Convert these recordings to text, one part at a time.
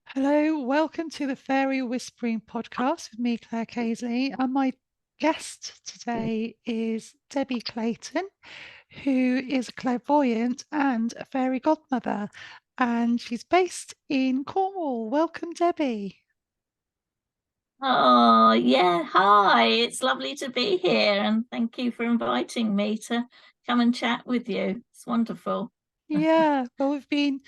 Hello, welcome to the Fairy Whispering podcast with me, Claire Casely. And my guest today is Debbie Clayton, who is a clairvoyant and a fairy godmother. And she's based in Cornwall. Welcome, Debbie. Oh, yeah. Hi. It's lovely to be here. And thank you for inviting me to come and chat with you. It's wonderful. Yeah, well, we've been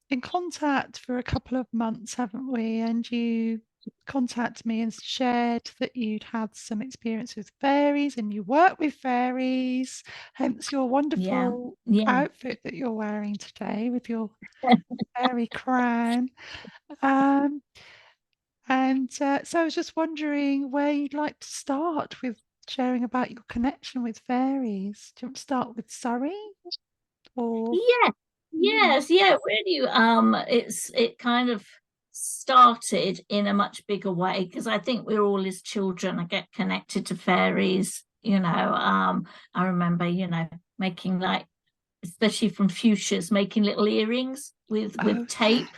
in contact for a couple of months, haven't we? And you contacted me and shared that you'd had some experience with fairies and you work with fairies, hence your Yeah. wonderful Yeah. outfit that you're wearing today with your fairy crown. Um, so I was just wondering where you'd like to start with sharing about your connection with fairies. Do you want to start with Surrey or? Yeah. Hmm. Yes. Yeah. Really. It kind of started in a much bigger way because I think we're all as children. I get connected to fairies. I remember, making like, especially from fuchsias, making little earrings Oh, with yeah, tape,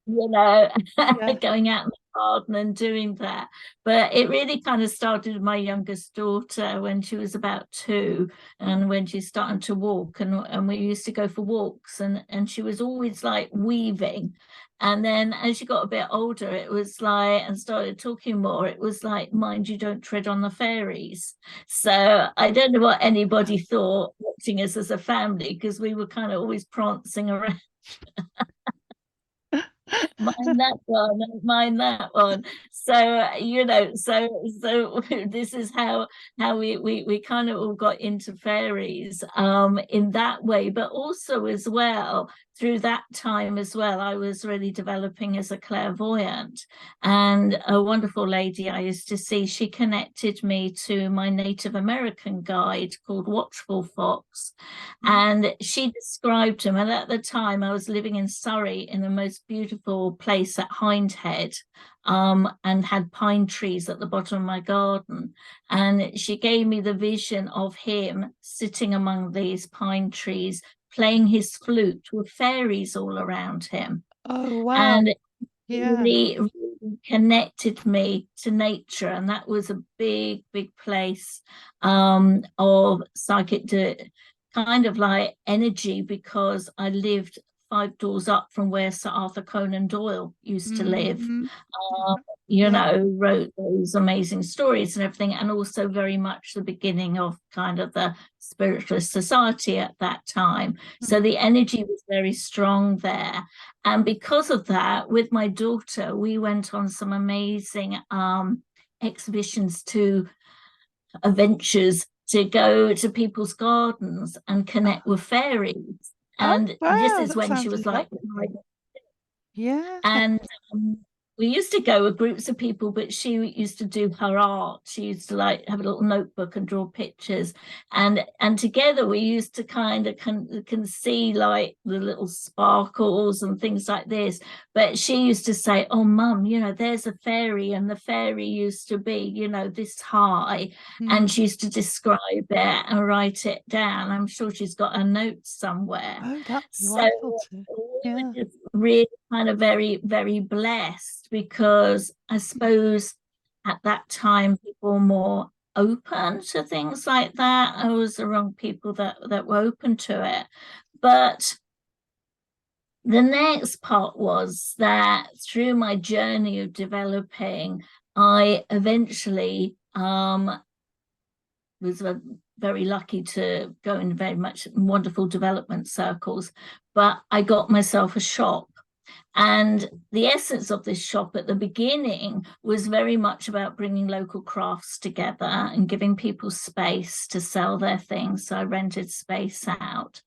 you know, yeah. going out in the garden and doing that. But it really kind of started with my youngest daughter when she was about 2, and when she's starting to walk, and we used to go for walks, and she was always like weaving. And then as she got a bit older, it was like, and started talking more, it was like, mind you don't tread on the fairies. So I don't know what anybody thought watching us as a family, because we were kind of always prancing around. Mind that one, mind that one. So so this is how we kind of all got into fairies in that way, but also as well through that time as well, I was really developing as a clairvoyant. And a wonderful lady I used to see, she connected me to my Native American guide called Watchful Fox, and she described him. And at the time, I was living in Surrey in the most beautiful place at Hindhead, and had pine trees at the bottom of my garden. And she gave me the vision of him sitting among these pine trees, playing his flute with fairies all around him. Oh, And wow. it Yeah. really connected me to nature. And that was a big, big place of psychic kind of like energy, because I lived 5 doors up from where Sir Arthur Conan Doyle used to live. Hmm. Um, Yeah. wrote those amazing stories and everything, and also very much the beginning of kind of the spiritualist society at that time. So Mm. the energy was very strong there. And because of that, with my daughter, we went on some amazing exhibitions to adventures to go to people's gardens and Oh, connect with fairies. oh, And this wow. is That when she sounds was like, lovely. Yeah. and we used to go with groups of people, but she used to do her art. She used to like have a little notebook and draw pictures, and together we used to kind of can see like the little sparkles and things like this. But she used to say, "Oh, Mum, there's a fairy, and the fairy used to be, this high," and Mm. she used to describe it and write it down. I'm sure she's got a note somewhere. Oh, that'd be So wonderful too. we Yeah. were just really kind of very, very blessed, because I Mm. suppose at that time people were more open to things like that. I was the wrong people that were open to it. But the next part was that through my journey of developing, I eventually was very lucky to go in very much wonderful development circles, but I got myself a shop. And the essence of this shop at the beginning was very much about bringing local crafts together and giving people space to sell their things. So I rented space out.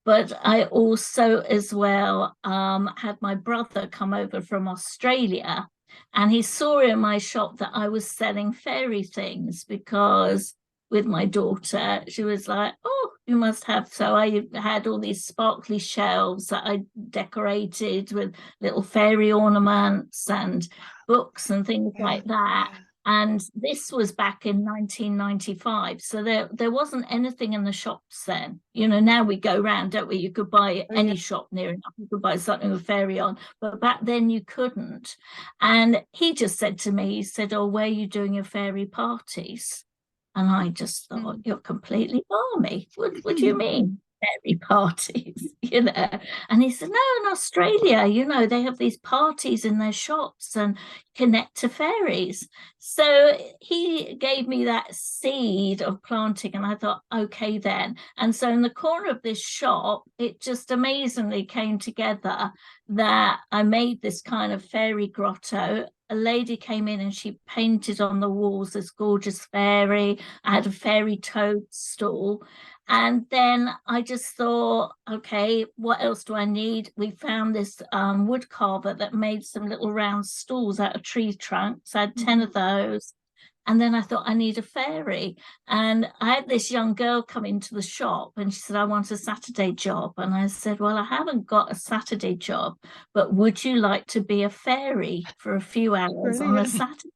But I also, as well, had my brother come over from Australia, and he saw in my shop that I was selling fairy things, because with my daughter, she was like, "Oh, you must have." So I had all these sparkly shelves that I decorated with little fairy ornaments and books and things Yeah. like that. Yeah. And this was back in 1995. So there wasn't anything in the shops then. You know, now we go round, don't we? You could buy any shop near enough. You could buy something with fairy on. But back then you couldn't. And he just said to me, he said, oh, where are you doing your fairy parties? And I just thought, you're completely balmy. What do you mean? Fairy parties, you know? And he said, no, in Australia, you know, they have these parties in their shops and connect to fairies. So he gave me that seed of planting, and I thought, okay, then. And so in the corner of this shop, it just amazingly came together that I made this kind of fairy grotto. A lady came in and she painted on the walls this gorgeous fairy. I had a fairy toadstool. And then I just thought, okay, what else do I need? We found this wood carver that made some little round stools out of tree trunks. I had 10 of those. And then I thought, I need a fairy. And I had this young girl come into the shop and she said, I want a Saturday job. And I said, well, I haven't got a Saturday job, but would you like to be a fairy for a few hours on a Saturday?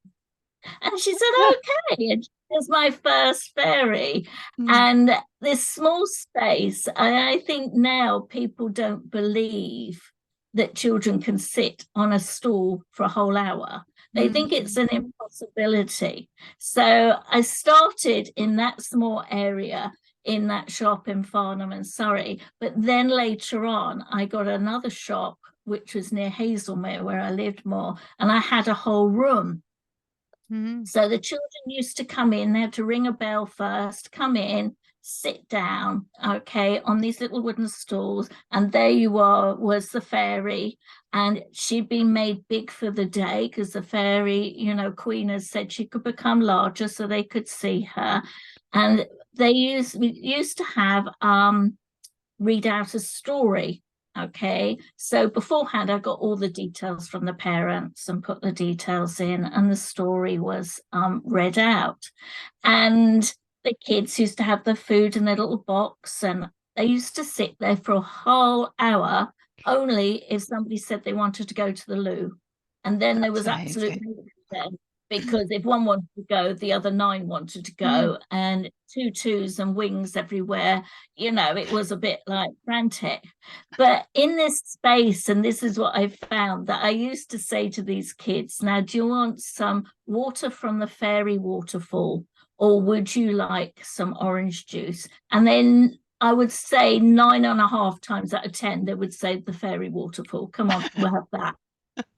And she said, okay. And she was my first fairy. And this small space, I think now people don't believe that children can sit on a stool for a whole hour. They think it's an impossibility. So I started in that small area in that shop in Farnham and Surrey. But then later on, I got another shop, which was near Hazelmere, where I lived more. And I had a whole room. So the children used to come in, they had to ring a bell first, come in, sit down, okay, on these little wooden stools, and there you are, was the fairy, and she'd been made big for the day because the fairy, you know, queen has said she could become larger so they could see her. And we used to have read out a story. Okay, so beforehand, I got all the details from the parents and put the details in, and the story was read out. And the kids used to have their food in their little box, and they used to sit there for a whole hour, only if somebody said they wanted to go to the loo. And then there was absolutely nothing, because if one wanted to go, the other 9 wanted to go, and tutus and wings everywhere. You know, it was a bit like frantic. But in this space, and this is what I found, that I used to say to these kids, now, do you want some water from the fairy waterfall, or would you like some orange juice? And then I would say 9.5 times out of 10, they would say the fairy waterfall. Come on, we'll have that.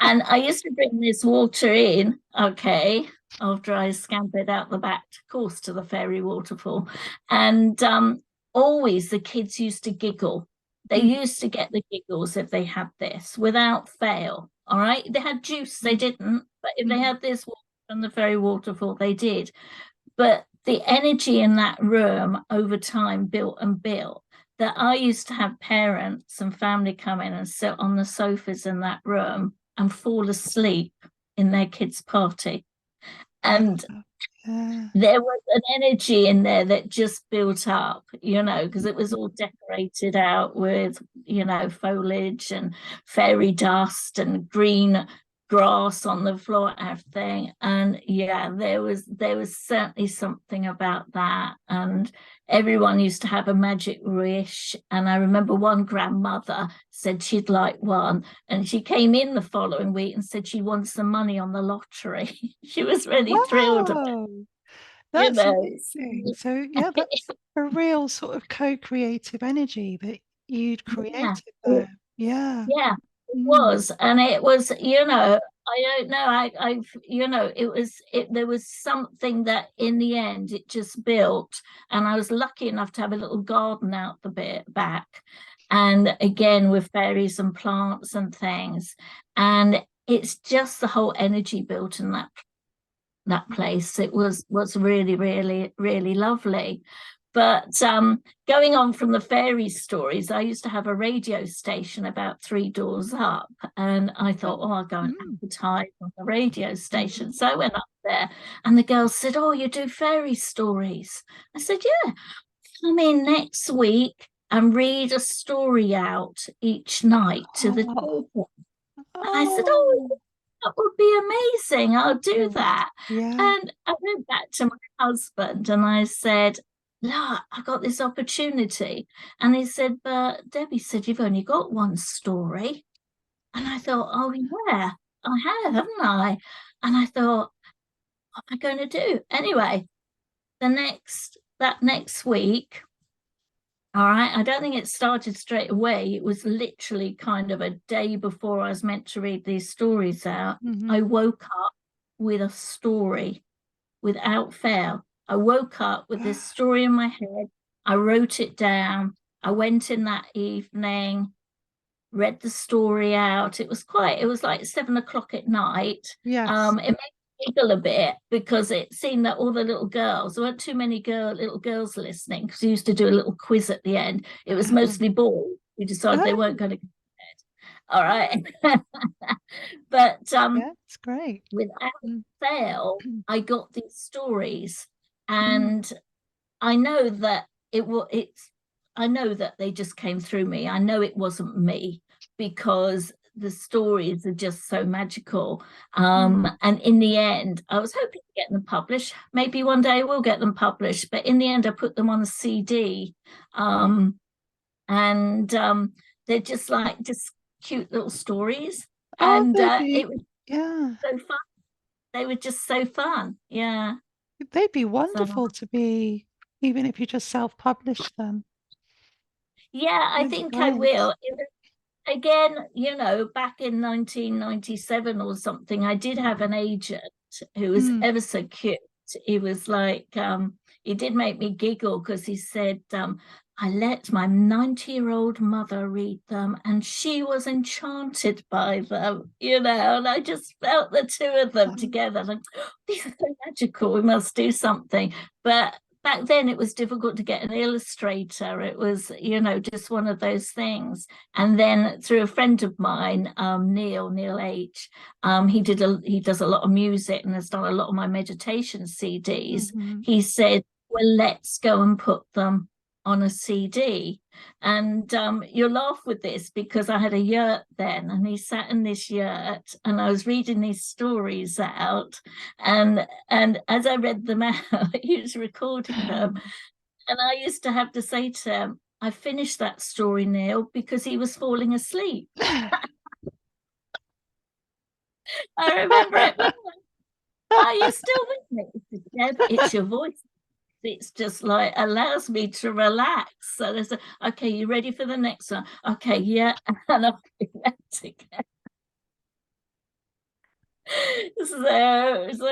And I used to bring this water in, okay, after I scampered out the back course to the fairy waterfall. And always the kids used to giggle. They used to get the giggles if they had this without fail. All right. They had juice, they didn't. But if they had this water from the fairy waterfall, they did. But the energy in that room over time built and built, that I used to have parents and family come in and sit on the sofas in that room and fall asleep in their kids' party. And there was an energy in there that just built up, you know, because it was all decorated out with, you know, foliage and fairy dust and green grass on the floor and everything. And yeah, there was certainly something about that. And everyone used to have a magic wish. And I remember one grandmother said she'd like one, and she came in the following week and said she won some money on the lottery. She was really thrilled about it. That's amazing. So yeah, that's a real sort of co-creative energy that you'd created there. Yeah. It was. And it was, you know, I don't know, I've you know, there was something that in the end it just built. And I was lucky enough to have a little garden out the bit back, and again with fairies and plants and things. And it's just the whole energy built in that place. It was really, really, really lovely. But going on from the fairy stories, I used to have a radio station about 3 doors up, and I thought, oh, I'll go and advertise on the radio station. So I went up there, and the girls said, oh, you do fairy stories? I said, yeah, come in next week and read a story out each night to the children. And I said, oh, that would be amazing. I'll do Yes. that. Yeah. And I went back to my husband and I said, look, I got this opportunity. And he said, but Debbie said, you've only got one story. And I thought, oh, yeah, I have, haven't I? And I thought, what am I going to do? Anyway, that next week, all right, I don't think it started straight away. It was literally kind of a day before I was meant to read these stories out. I woke up with a story without fail. I woke up with this story in my head. I wrote it down. I went in that evening, read the story out. It was like 7 o'clock at night. Yes. It made me giggle a bit because it seemed that all the little girls, there weren't too many little girls listening because we used to do a little quiz at the end. It was mostly boys who decided they weren't going to go to bed. All right. But yeah, it's great. without fail, I got these stories, Mm. and I know that I know that they just came through me. I know it wasn't me because the stories are just so magical. And in the end, I was hoping to get them published. Maybe one day I will get them published, but in the end, I put them on a CD. And they're just cute little stories. Oh, And Debbie. it was Yeah. so fun. They were just so fun. Yeah. They'd be So wonderful to be, even if you just self-publish them. yeah, I They'd be think I great. will. Again, back in 1997 or something, I did have an agent who was ever so cute. He was like, he did make me giggle because he said, I let my 90-year-old mother read them and she was enchanted by them, and I just felt the two of them together. Like, oh, these are so magical, we must do something. But back then it was difficult to get an illustrator. It was, just one of those things. And then through a friend of mine, Neil H, he does a lot of music and has done a lot of my meditation CDs. He said, well, let's go and put them on a CD. And you'll laugh with this because I had a yurt then, and he sat in this yurt and I was reading these stories out, and as I read them out, he was recording them, and I used to have to say to him, I finished that story, Neil, because he was falling asleep. I remember it. Are you still with me? Deb, it's your voice. It's just like allows me to relax. So there's okay, you ready for the next one? Okay, yeah. And I'll be back again. So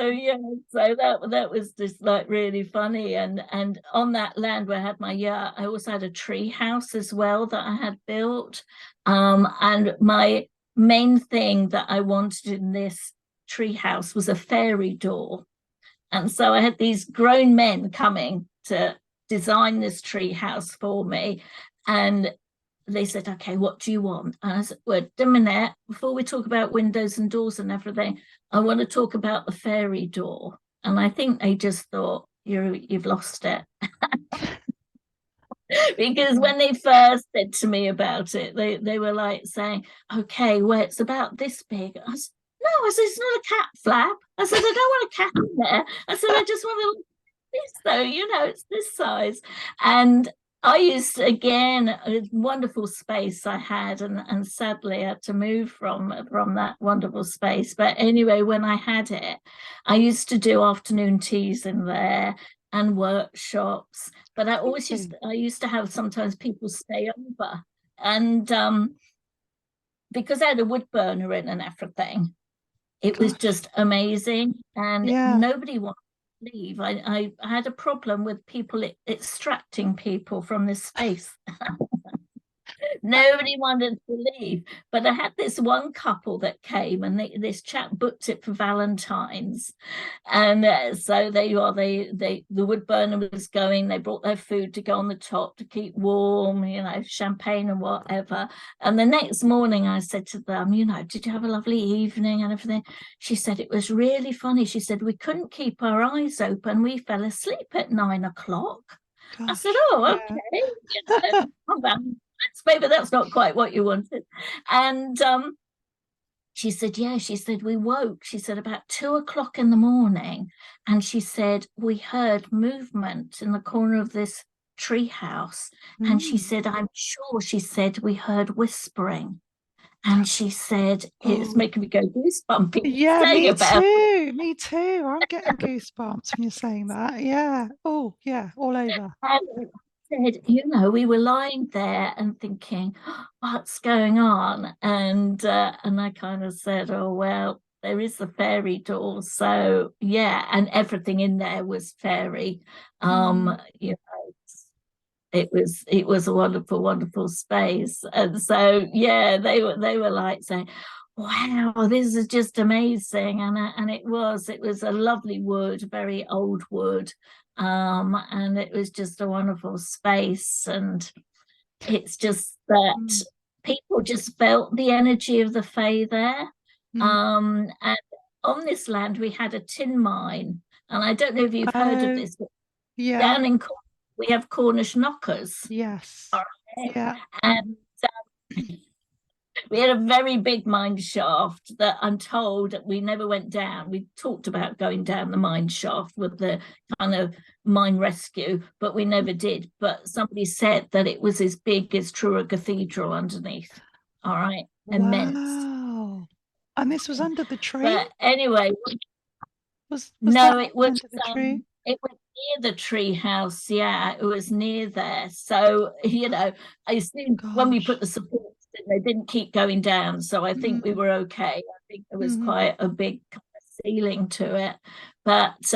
yeah, so that was just like really funny. And on that land where I had my yurt, I also had a tree house as well that I had built. And my main thing that I wanted in this tree house was a fairy door. And so I had these grown men coming to design this tree house for me. And they said, okay, what do you want? And I said, well, a minute, before we talk about windows and doors and everything, I want to talk about the fairy door. And I think they just thought, you've lost it. Because when they first said to me about it, they were like saying, okay, well, it's about this big. I said, no, I said, it's not a cat flap. I said, I don't want a cat in there. I said, I just want this though, it's this size. And I used to, again, a wonderful space I had, and sadly I had to move from that wonderful space. But anyway, when I had it, I used to do afternoon teas in there and workshops. But I used to have sometimes people stay over, and because I had a wood burner in and everything, it was just amazing, and nobody wanted to leave. I had a problem with people extracting people from this space. Nobody wanted to leave, but I had this one couple that came, and this chap booked it for Valentine's, and so the wood burner was going. They brought their food to go on the top to keep warm, champagne and whatever. And the next morning I said to them, did you have a lovely evening and everything? She said it was really funny. She said we couldn't keep our eyes open. We fell asleep at 9 o'clock. Gosh, I said, oh, okay. Maybe that's not quite what you wanted. And she said, yeah, she said, we woke, she said, about 2 o'clock in the morning. And she said, we heard movement in the corner of this tree house. And she said, I'm sure, she said, we heard whispering. And she said, it's making me go goosebumpy Yeah, saying me about too. Me too. I'm getting goosebumps when you're saying that. Yeah. Oh, yeah, all over. it. And said, we were lying there and thinking, what's going on? And I kind of said, oh, well, there is the fairy door. So yeah, and everything in there was fairy. You know, it was a wonderful, wonderful space. And so yeah, they were like saying, wow, this is just amazing. And it was a lovely wood, very old wood. And it was just a wonderful space. And it's just that people just felt the energy of the fae there. And on this land we had a tin mine. And I don't know if you've heard of Oh, this, but yeah. down in Cornwall we have Cornish knockers. Yes. All right. Yeah. And we had a very big mine shaft that I'm told we never went down. We talked about going down the mine shaft with the kind of mine rescue, but we never did. But somebody said that it was as big as Truro Cathedral underneath. All right. Immense. Wow. And this was under the tree? But anyway, Was no, that it was under the tree? it was near the tree house. Yeah, it was near there. So, I assume when we put Gosh. the supports in, they didn't keep going down. So I think we were okay. I think there was quite a big kind of ceiling to it. But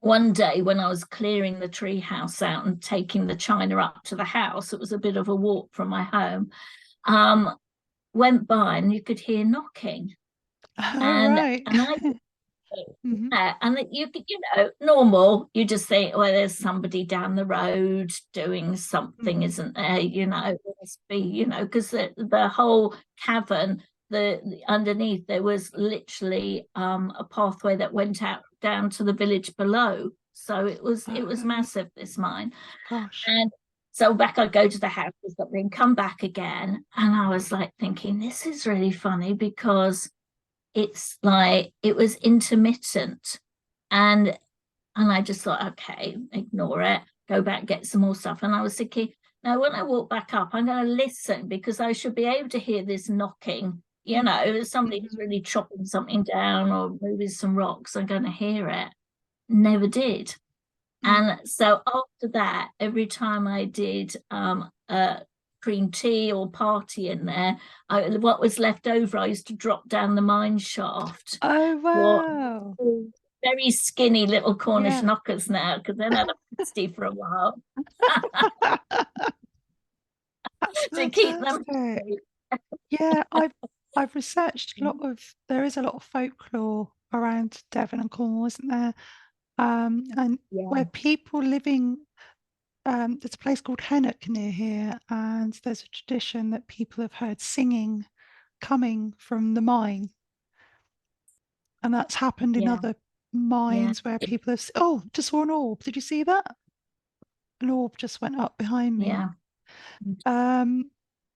one day when I was clearing the tree house out and taking the china up to the house, it was a bit of a walk from my home. Went by and you could hear knocking. Oh, And right. I and normal, you just think, well, there's somebody down the road doing something, isn't there? It must be, because the whole cavern, the underneath, there was literally a pathway that went out down to the village below. So it was massive, this mine. Gosh. And so back I go to the house or something, come back again, and I was like thinking, this is really funny because it's like it was intermittent. And I just thought, okay, ignore it, go back, get some more stuff. And I was thinking, now when I walk back up, I'm going to listen because I should be able to hear this knocking. If somebody's really chopping something down or moving some rocks, I'm going to hear it. Never did. And so after that, every time I did cream tea or party in there, what was left over, I used to drop down the mine shaft. Oh, wow. Very skinny little Cornish Yeah. knockers now, because then I had a pasty for a while That's to keep them. fantastic. Yeah, I've researched there is a lot of folklore around Devon and Cornwall, isn't there? And where people living, there's a place called Hennock near here, and there's a tradition that people have heard singing coming from the mine. And that's happened in other mines where people have, oh, just saw an orb. Did you see that? An orb just went up behind me.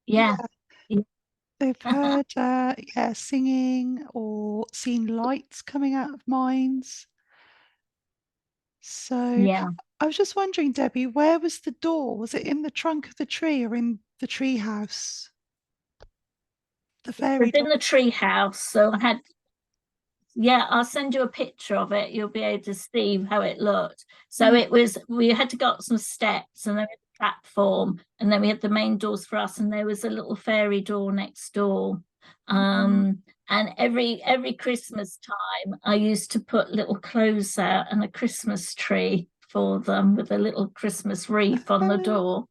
Yeah. They've heard singing or seen lights coming out of mines. So I was just wondering, Debbie, where was the door? Was it in the trunk of the tree or in the tree house? The fairy Within door. the tree house. So I had, I'll send you a picture of it. You'll be able to see how it looked. So we had to go up some steps, and then we had a platform, and then we had the main doors for us, and there was a little fairy door next door. And every Christmas time, I used to put little clothes out and a Christmas tree for them with a little Christmas wreath on the door.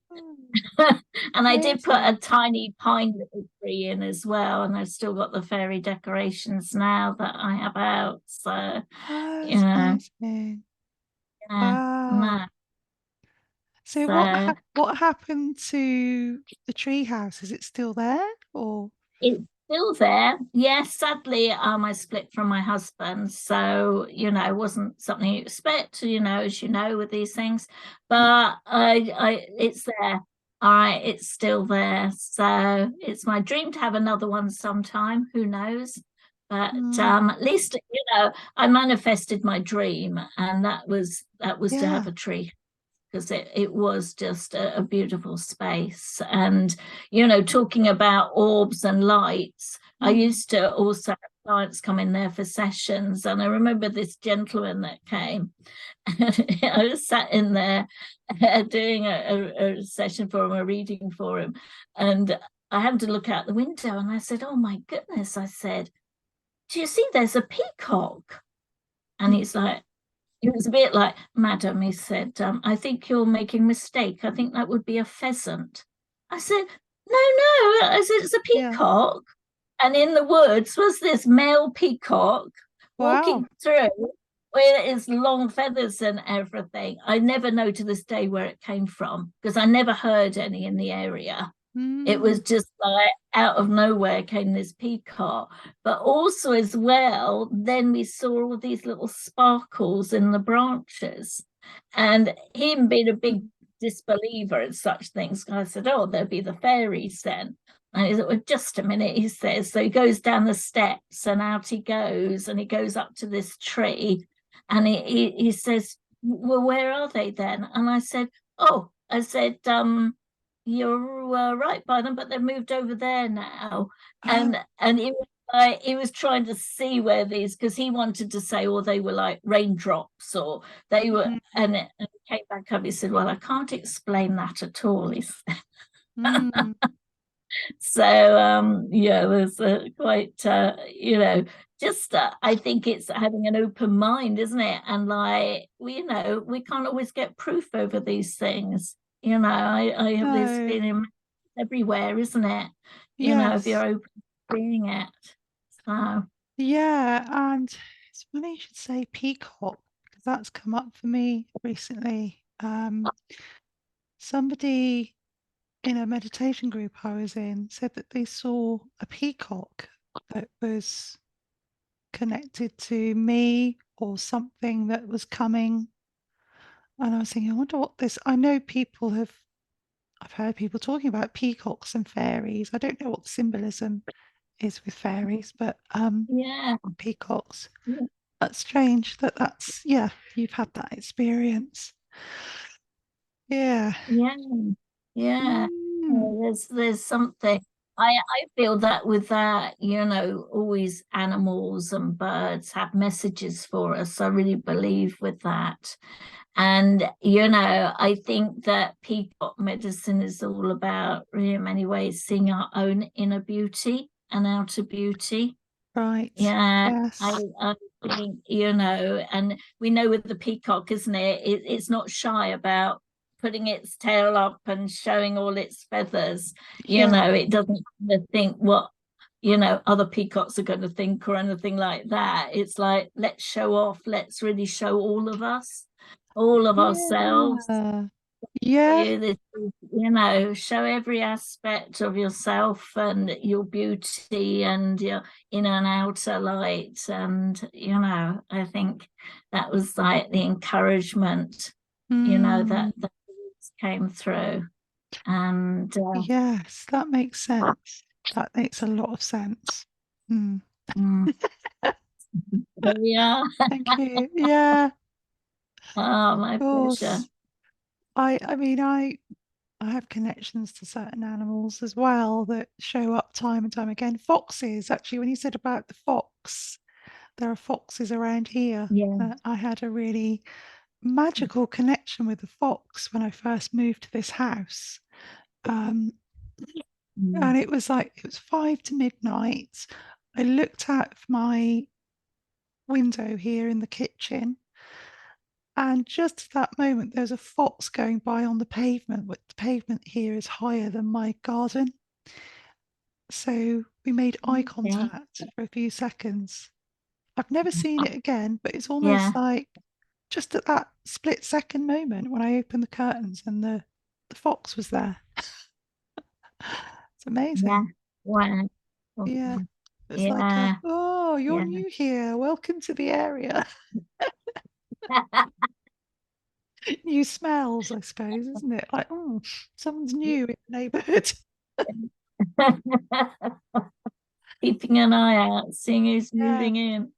And I did put a tiny pine little tree in as well, and I've still got the fairy decorations now that I have out. So, amazing. Wow. So what happened to the tree house? Is it still there, or? It's still there. Yes, sadly, I split from my husband, so it wasn't something you expect, as you know, with these things. But it's there. all right, it's still there. So it's my dream to have another one sometime. Who knows? But at least, I manifested my dream, and that was to have Yeah. a tree, because it was just a beautiful space. And, talking about orbs and lights, I used to also have clients come in there for sessions. And I remember this gentleman that came, and I was sat in there doing a session for him, a reading for him. And I happened to look out the window and I said, "Oh my goodness," I said, "do you see there's a peacock?" And he's like, it was a bit like, "Madam," he said, "I think you're making a mistake. I think that would be a pheasant." I said, "No, no." I said, "It's a Yeah. peacock." And in the woods was this male peacock walking Wow. through with its long feathers and everything. I never know to this day where it came from, because I never heard any in the area. It was just like out of nowhere came this peacock. But also, as well, then we saw all these little sparkles in the branches. And him being a big disbeliever in such things, I said, "Oh, there'll be the fairies then." And he said, "Well, just a minute," he says. So he goes down the steps and out he goes, and he goes up to this tree, and he says, "Well, where are they then?" And I said, "Oh," I said, "you're right by them, but they've moved over there now." Oh. And he was trying to see where these, because he wanted to say, or they were like raindrops, or they were, and it came back up. He said, "Well, I can't explain that at all." He said. So yeah, there's quite just I think it's having an open mind, isn't it? And like we can't always get proof over these things. I have this No. feeling everywhere, isn't it? If you're Yes. open to seeing it. So Yeah. And it's funny you should say peacock, because that's come up for me recently. Somebody in a meditation group I was in said that they saw a peacock that was connected to me or something that was coming. And I was thinking, I wonder what this. I know I've heard people talking about peacocks and fairies. I don't know what the symbolism is with fairies, but yeah, peacocks. yeah, That's strange that's, yeah, you've had that experience. Yeah. yeah. Yeah. Mm, There's something. I feel that with that, always animals and birds have messages for us. I really believe with that. And I think that peacock medicine is all about, really, in many ways, seeing our own inner beauty and outer beauty. right. Yeah, Yes. I think, and we know with the peacock, isn't it? It's not shy about putting its tail up and showing all its feathers. Yeah. It doesn't think what, other peacocks are going to think or anything like that. It's like, let's show off, let's really show all of us, all of ourselves. Yeah. Yeah. You this, show every aspect of yourself and your beauty and your inner and outer light. And I think that was like the encouragement Mm, that came through. And yes, that makes sense. That makes a lot of sense. Mm. mm, yeah. Thank you. Yeah, Oh, my of pleasure. course. I have connections to certain animals as well that show up time and time again. Foxes, actually, when you said about the fox, there are foxes around here. Yeah. I had a really magical connection with the fox when I first moved to this house. Um, Mm, and it was like, it was 5 to midnight. I looked out of my window here in the kitchen, and just at that moment, there was a fox going by on the pavement. But the pavement here is higher than my garden. So we made eye okay. contact for a few seconds. I've never seen it again, but it's Yeah. almost like just at that split second moment when I opened the curtains and the fox was there. It's Yeah. amazing. Wow. Yeah. Okay. It's like Yeah. oh, you're Yeah. new here. Welcome to the area. New smells, I suppose, isn't it? Like, oh, someone's new in the neighbourhood. Keeping an eye out, seeing who's Yeah. moving in.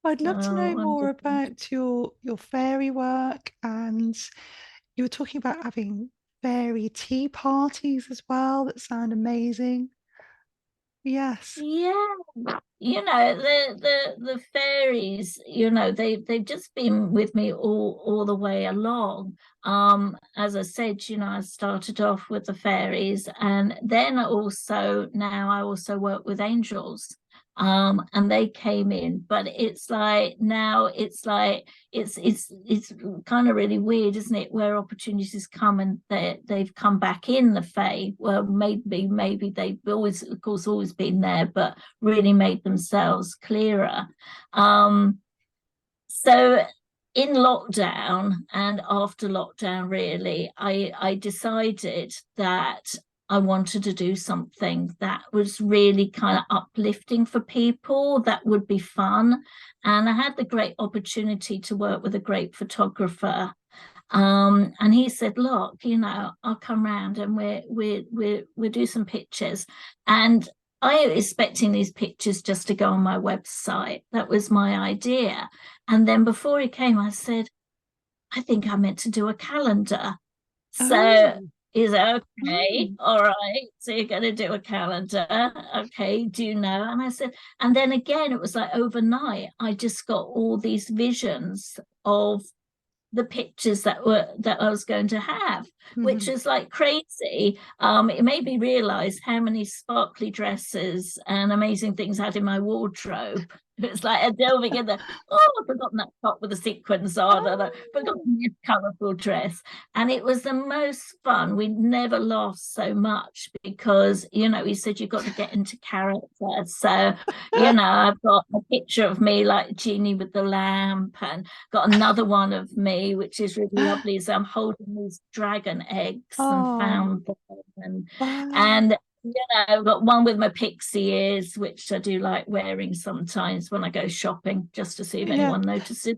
I'd love to Oh, know more wonderful. about your fairy work, and you were talking about having fairy tea parties as well that sound amazing. Yes. Yeah, the fairies, they've just been with me all the way along. As I said, I started off with the fairies, and then also now I also work with angels. And they came in, but it's like now it's kind of really weird, isn't it? Where opportunities come and they've come back in the Fae. Well, maybe they've always, of course, always been there, but really made themselves clearer. So in lockdown and after lockdown, really, I decided that I wanted to do something that was really kind of uplifting for people, that would be fun. And I had the great opportunity to work with a great photographer. And he said, look, I'll come round and we'll do some pictures. And I was expecting these pictures just to go on my website. That was my idea. And then before he came, I said, I think I meant to do a calendar. So Oh. he's okay, Mm. all right. So you're going to do a calendar. Okay, do you know? And I said, and then again, it was like overnight, I just got all these visions of the pictures that I was going to have, which Mhm. is like crazy. It made me realize how many sparkly dresses and amazing things I had in my wardrobe. It's like a delving in the, oh, I've forgotten that top with the sequins on, and I've Oh. forgotten this colourful dress. And it was the most fun. We never laughed so much because, he said you've got to get into character. So, I've got a picture of me like Genie with the lamp, and got another one of me, which is really lovely, is I'm holding these dragon eggs and Oh, found them. And, wow. and I've got one with my pixie ears, which I do like wearing sometimes when I go shopping, just to see if Yeah. anyone notices.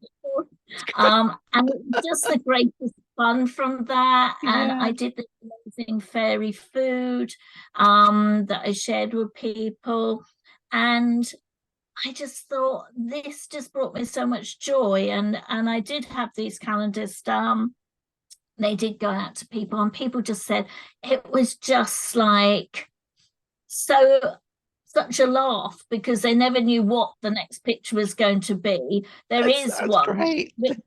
And it's just the greatest fun from that. And Yeah. I did this amazing fairy food that I shared with people. And I just thought this just brought me so much joy, and I did have these calendars done. They did go out to people, and people just said it was just like so such a laugh because they never knew what the next picture was going to be. There That is sounds one great. which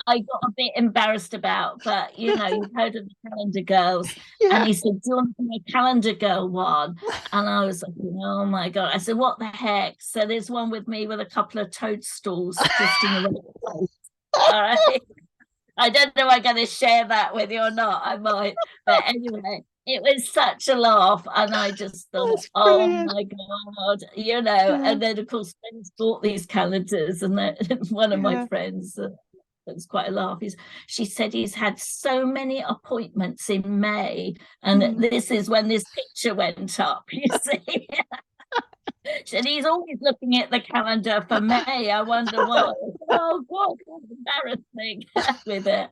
I got a bit embarrassed about, but you've heard of the calendar girls. And Yeah. he said, do you want to be a calendar girl one? And I was like, oh my God. I said, what the heck? So there's one with me with a couple of toadstools just in the right place. All right. I don't know if I'm going to share that with you or not. I might. But anyway, it was such a laugh. And I just thought, That's oh brilliant. my God, Yeah. And then, of course, friends bought these calendars. And one of my Yeah. friends, it was quite a laugh. She said he's had so many appointments in May. And Mm. this is when this picture went up, you see. And he's always looking at the calendar for May. I wonder why. Oh God, that's embarrassing with it.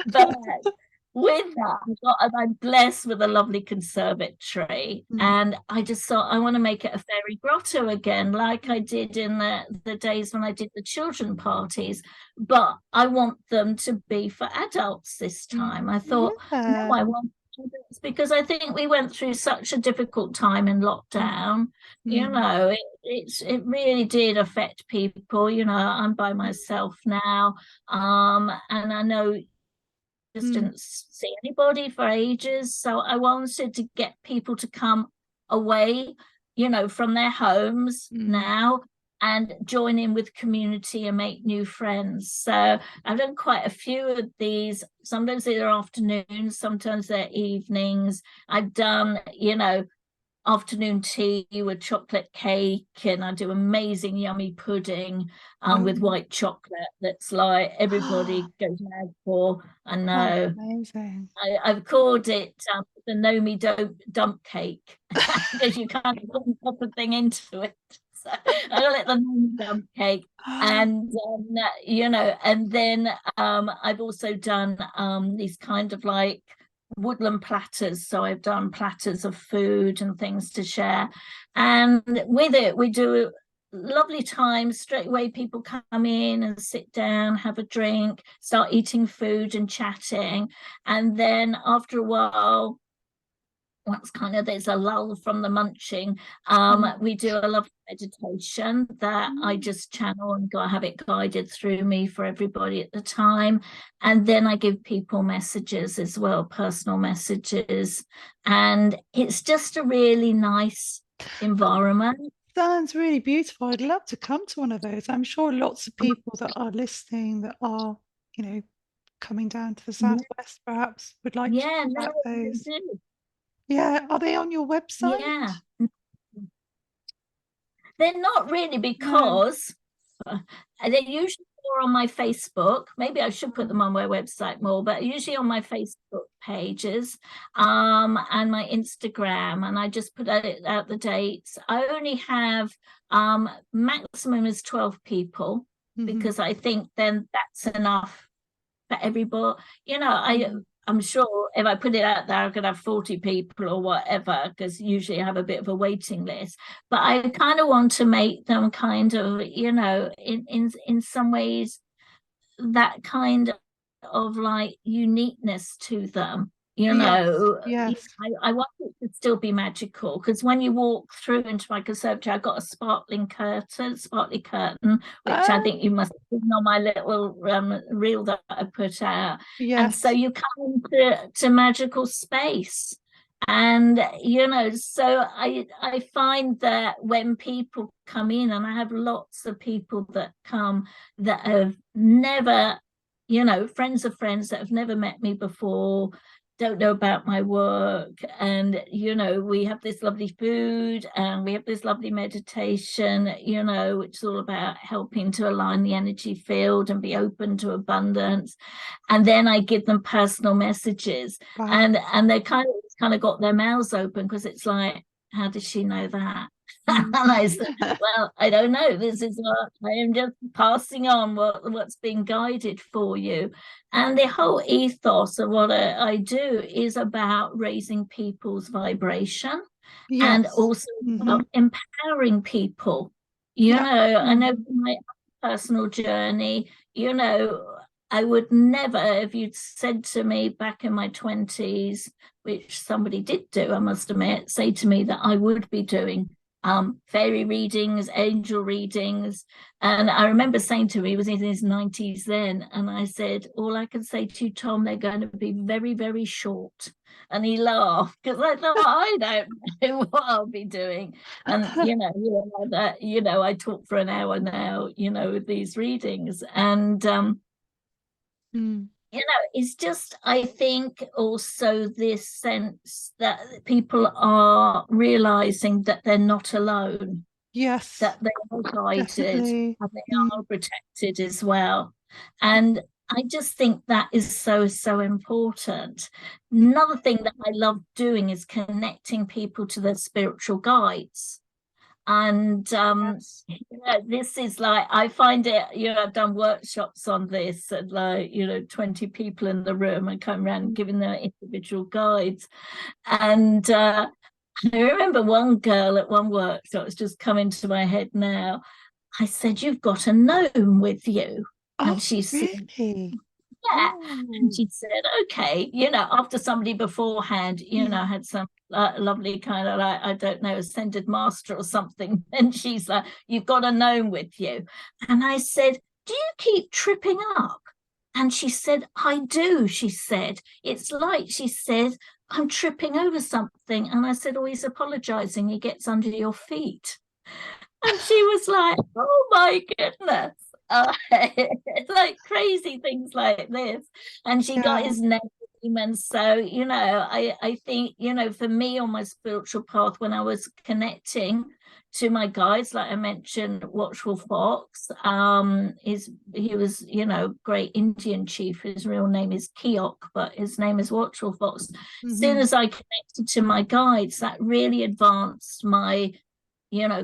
But with that, I'm blessed with a lovely conservatory. Mm. And I just thought I want to make it a fairy grotto again, like I did in the days when I did the children parties. But I want them to be for adults this Mm. time. I thought, no, Yeah. I want it's because I think we went through such a difficult time in Mm. lockdown. Mm. It really did affect people. I'm by Mm. myself now, and I know just Mm. didn't see anybody for ages. So I wanted to get people to come away, from their homes Mm. now and join in with community and make new friends. So I've done quite a few of these. Sometimes they're afternoons, sometimes they're evenings. I've done, afternoon tea with chocolate cake, and I do amazing yummy pudding with Oh. white chocolate that's like everybody goes mad for. I That's know. amazing. I've called it the Nomi dump cake because you can't put the proper thing into it. So I call it the name dump cake. And you know, and then I've also done these kind of like woodland platters. So I've done platters of food and things to share. And with it, we do lovely time. Straight away, people come in and sit down, have a drink, start eating food and chatting. And then after a while, once kind of there's a lull from the munching, we do a lovely meditation that I just channel and have it guided through me for everybody at the time. And then I give people messages as well, personal messages. And it's just a really nice environment. Sounds really beautiful. I'd love to come to one of those. I'm sure lots of people that are listening that are, you know, coming down to the southwest perhaps would like to Yeah, check no, those. do. Yeah, are they on your website? Yeah. They're not really, No. because they're usually more on my Facebook. Maybe I should put them on my website more, but usually on my Facebook pages and my Instagram. And I just put out the dates. I only have maximum is 12 people because I think then that's enough for everybody. You know, I'm sure if I put it out there, I could have 40 people or whatever, because usually I have a bit of a waiting list. But I kind of want to make them kind of, you know, in some ways, that kind of like uniqueness to them. You know, yes. I want it to still be magical, because when you walk through into my conservatory, I've got a sparkly curtain, which I think you must have seen on my little reel that I put out. Yes. And so you come to magical space. And you know, so I find that when people come in, and I have lots of people that come that have never, you know, friends of friends that have never met me before, don't know about my work, and you know, we have this lovely food and we have this lovely meditation, you know, which is all about helping to align the energy field and be open to abundance. And then I give them personal messages. Wow. And they kind of got their mouths open, because it's like, how does she know that? And I said, well, I don't know. This is what I am just passing on what's been guided for you. And the whole ethos of what I do is about raising people's vibration, and also about empowering people. You know, I know my personal journey, you know, I would never, if you'd said to me back in my 20s, which somebody did do, I must admit, say to me that I would be doing fairy readings, angel readings. And I remember saying to him, he was in his 90s then, and I said, all I can say to you, Tom, they're going to be very, very short. And he laughed, because I thought, I don't know what I'll be doing. And you know, I talk for an hour now, you know, with these readings. And you know, it's just, I think also this sense that people are realizing that they're not alone. Yes. That they are guided, definitely. And they are protected as well. And I just think that is so, so important. Another thing that I love doing is connecting people to their spiritual guides. And you know, this is like, I find it, you know, I've done workshops on this, and like, you know, 20 people in the room and come around giving their individual guides. And I remember one girl at one workshop, it's just coming to my head now. I said, you've got a gnome with you. And she said, really? Yeah. And she said, okay, you know, after somebody beforehand, you know, had some lovely kind of like, I don't know, ascended master or something. And she's like, you've got a gnome with you. And I said, do you keep tripping up? And she said, I do. She said, it's like, she said, I'm tripping over something. And I said, oh, he's apologizing. He gets under your feet. And she was like, oh my goodness. Like crazy things like this. And she got his name. And so, you know, I think, you know, for me on my spiritual path, when I was connecting to my guides, like I mentioned, Watchful Fox, he was, you know, great Indian chief. His real name is Keok, but his name is Watchful Fox. As soon as I connected to my guides, that really advanced my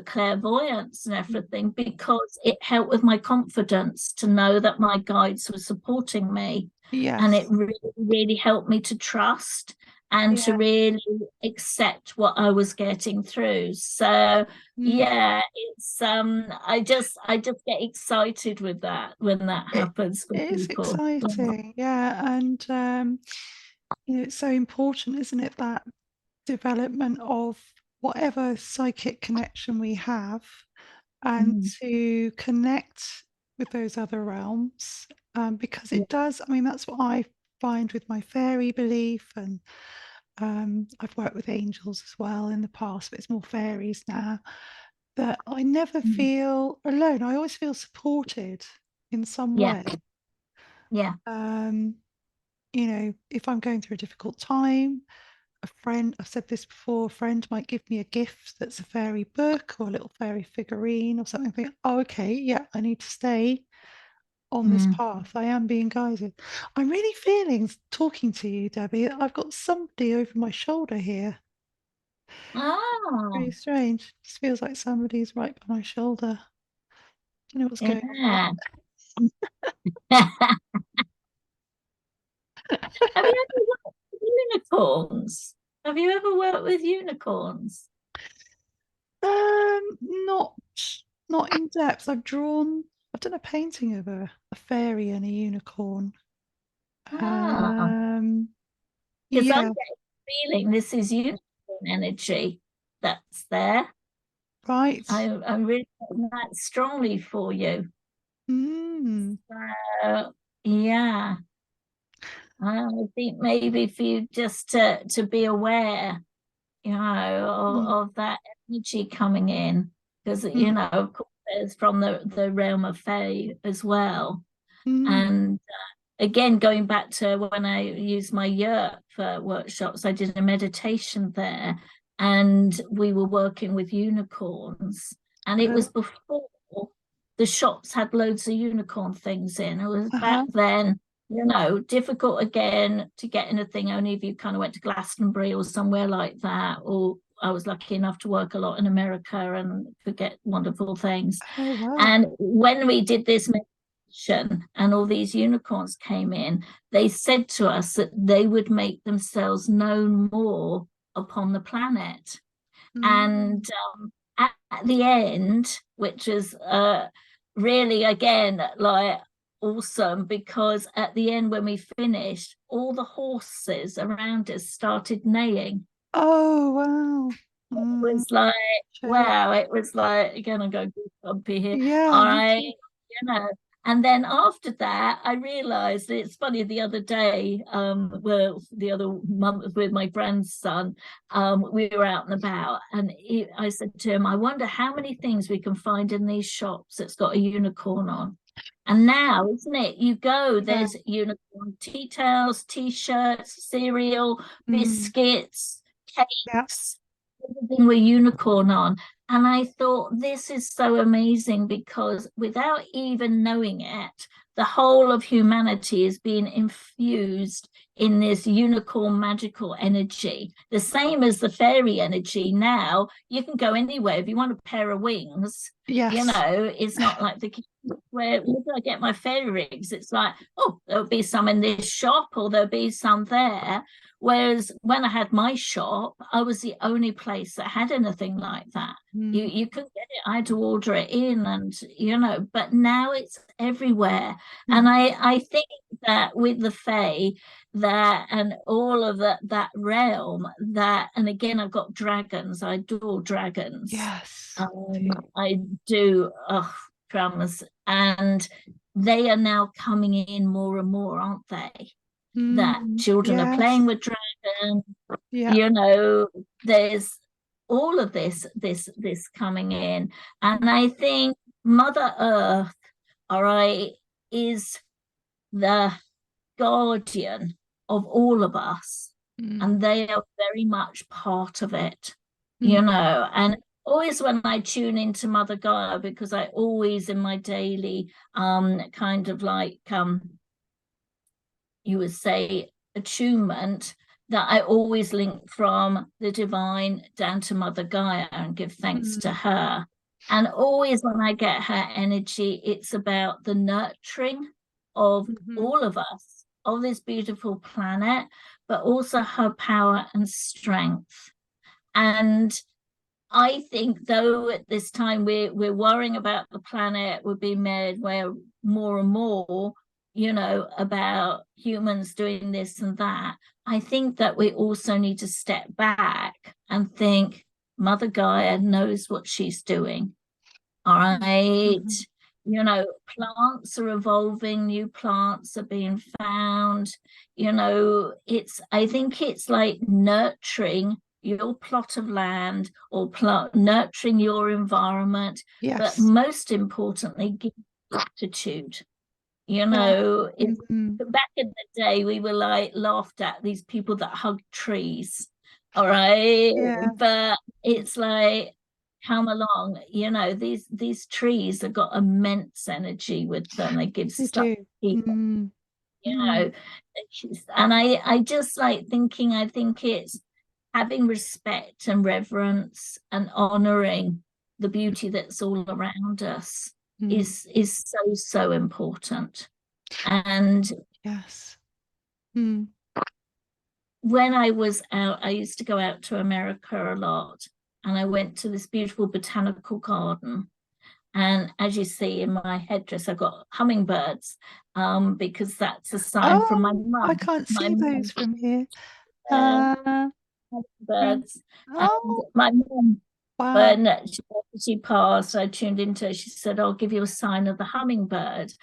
clairvoyance and everything, because it helped with my confidence to know that my guides were supporting me. Yes. And it really, really helped me to trust and to really accept what I was getting through. So it's I just get excited with that when that happens for it is people. exciting, and it's so important, isn't it, that development of whatever psychic connection we have, and to connect with those other realms, because it does. I mean, that's what I find with my fairy belief, and I've worked with angels as well in the past, but it's more fairies now. That I never feel alone. I always feel supported in some way. Yeah. If I'm going through a difficult time, a friend, I've said this before, a friend might give me a gift that's a fairy book or a little fairy figurine or something. I think, oh, okay, yeah, I need to stay on this path. I am being guided. I'm really feeling, talking to you, Debbie, I've got somebody over my shoulder here. Really strange. Just feels like somebody's right by my shoulder. Do you know what's going on? Have you ever worked with unicorns? Have you ever worked with unicorns? Not in depth. I've done a painting of a fairy and a unicorn. Because I'm getting the feeling this is unicorn energy that's there. Right. I'm really getting that strongly for you. So, yeah. I think maybe for you just to be aware, of that energy coming in, because of course there's from the realm of Fae as well. And again, going back to when I used my yurt for workshops, I did a meditation there, and we were working with unicorns, and it was before the shops had loads of unicorn things in. It was back then, difficult again to get anything, only if you kind of went to Glastonbury or somewhere like that, or I was lucky enough to work a lot in America and could get wonderful things. And when we did this meditation and all these unicorns came in, they said to us that they would make themselves known more upon the planet. And at the end, which is really, again, like awesome, because at the end when we finished, all the horses around us started neighing. Oh, wow. It was like, wow, it was like, again, I'm going goosebumps here. And then after that, I realized, it's funny, the other day, the other month with my grandson, we were out and about, and I said to him, I wonder how many things we can find in these shops that's got a unicorn on. And now, isn't it? You go, there's unicorn tea towels, t-shirts, cereal, biscuits, cakes, everything with unicorn on. And I thought, this is so amazing, because without even knowing it, the whole of humanity is being infused in this unicorn magical energy. The same as the fairy energy. Now you can go anywhere if you want a pair of wings. It's not like where do I get my fairy rings? It's like, oh, there'll be some in this shop, or there'll be some there. Whereas when I had my shop, I was the only place that had anything like that. You couldn't get it. I had to order it in, and but now it's everywhere. And I think that with the Fae, that and all of that realm, that, and again, I've got dragons. I adore dragons. I do. Dramas, and they are now coming in more and more, aren't they? That children are playing with dragons. There's all of this coming in, and I think Mother Earth, all right, is the guardian of all of us, and they are very much part of it, and always when I tune into Mother Gaia, because I always in my daily kind of like you would say attunement, that I always link from the divine down to Mother Gaia and give thanks to her. And always when I get her energy, it's about the nurturing of all of us, of this beautiful planet, but also her power and strength. And I think, though, at this time we're worrying about the planet, we're being made aware more and more, you know, about humans doing this and that. I think that we also need to step back and think Mother Gaia knows what she's doing. All right. You know, plants are evolving, new plants are being found. You know, I think it's like nurturing your plot of land or nurturing your environment, but most importantly, give gratitude. You know, back in the day, we were like laughed at, these people that hug trees. All right. But it's like, come along, you know, these trees have got immense energy with them. They give stuff to people, you know. And I just like thinking, I think it's having respect and reverence and honoring the beauty that's all around us is so important. And when I was out, I used to go out to America a lot, and I went to this beautiful botanical garden. And as you see in my headdress, I've got hummingbirds, because that's a sign from my mum. I can't see those from here. Birds. And my mum, when she passed, I tuned into her. She said, I'll give you a sign of the hummingbird,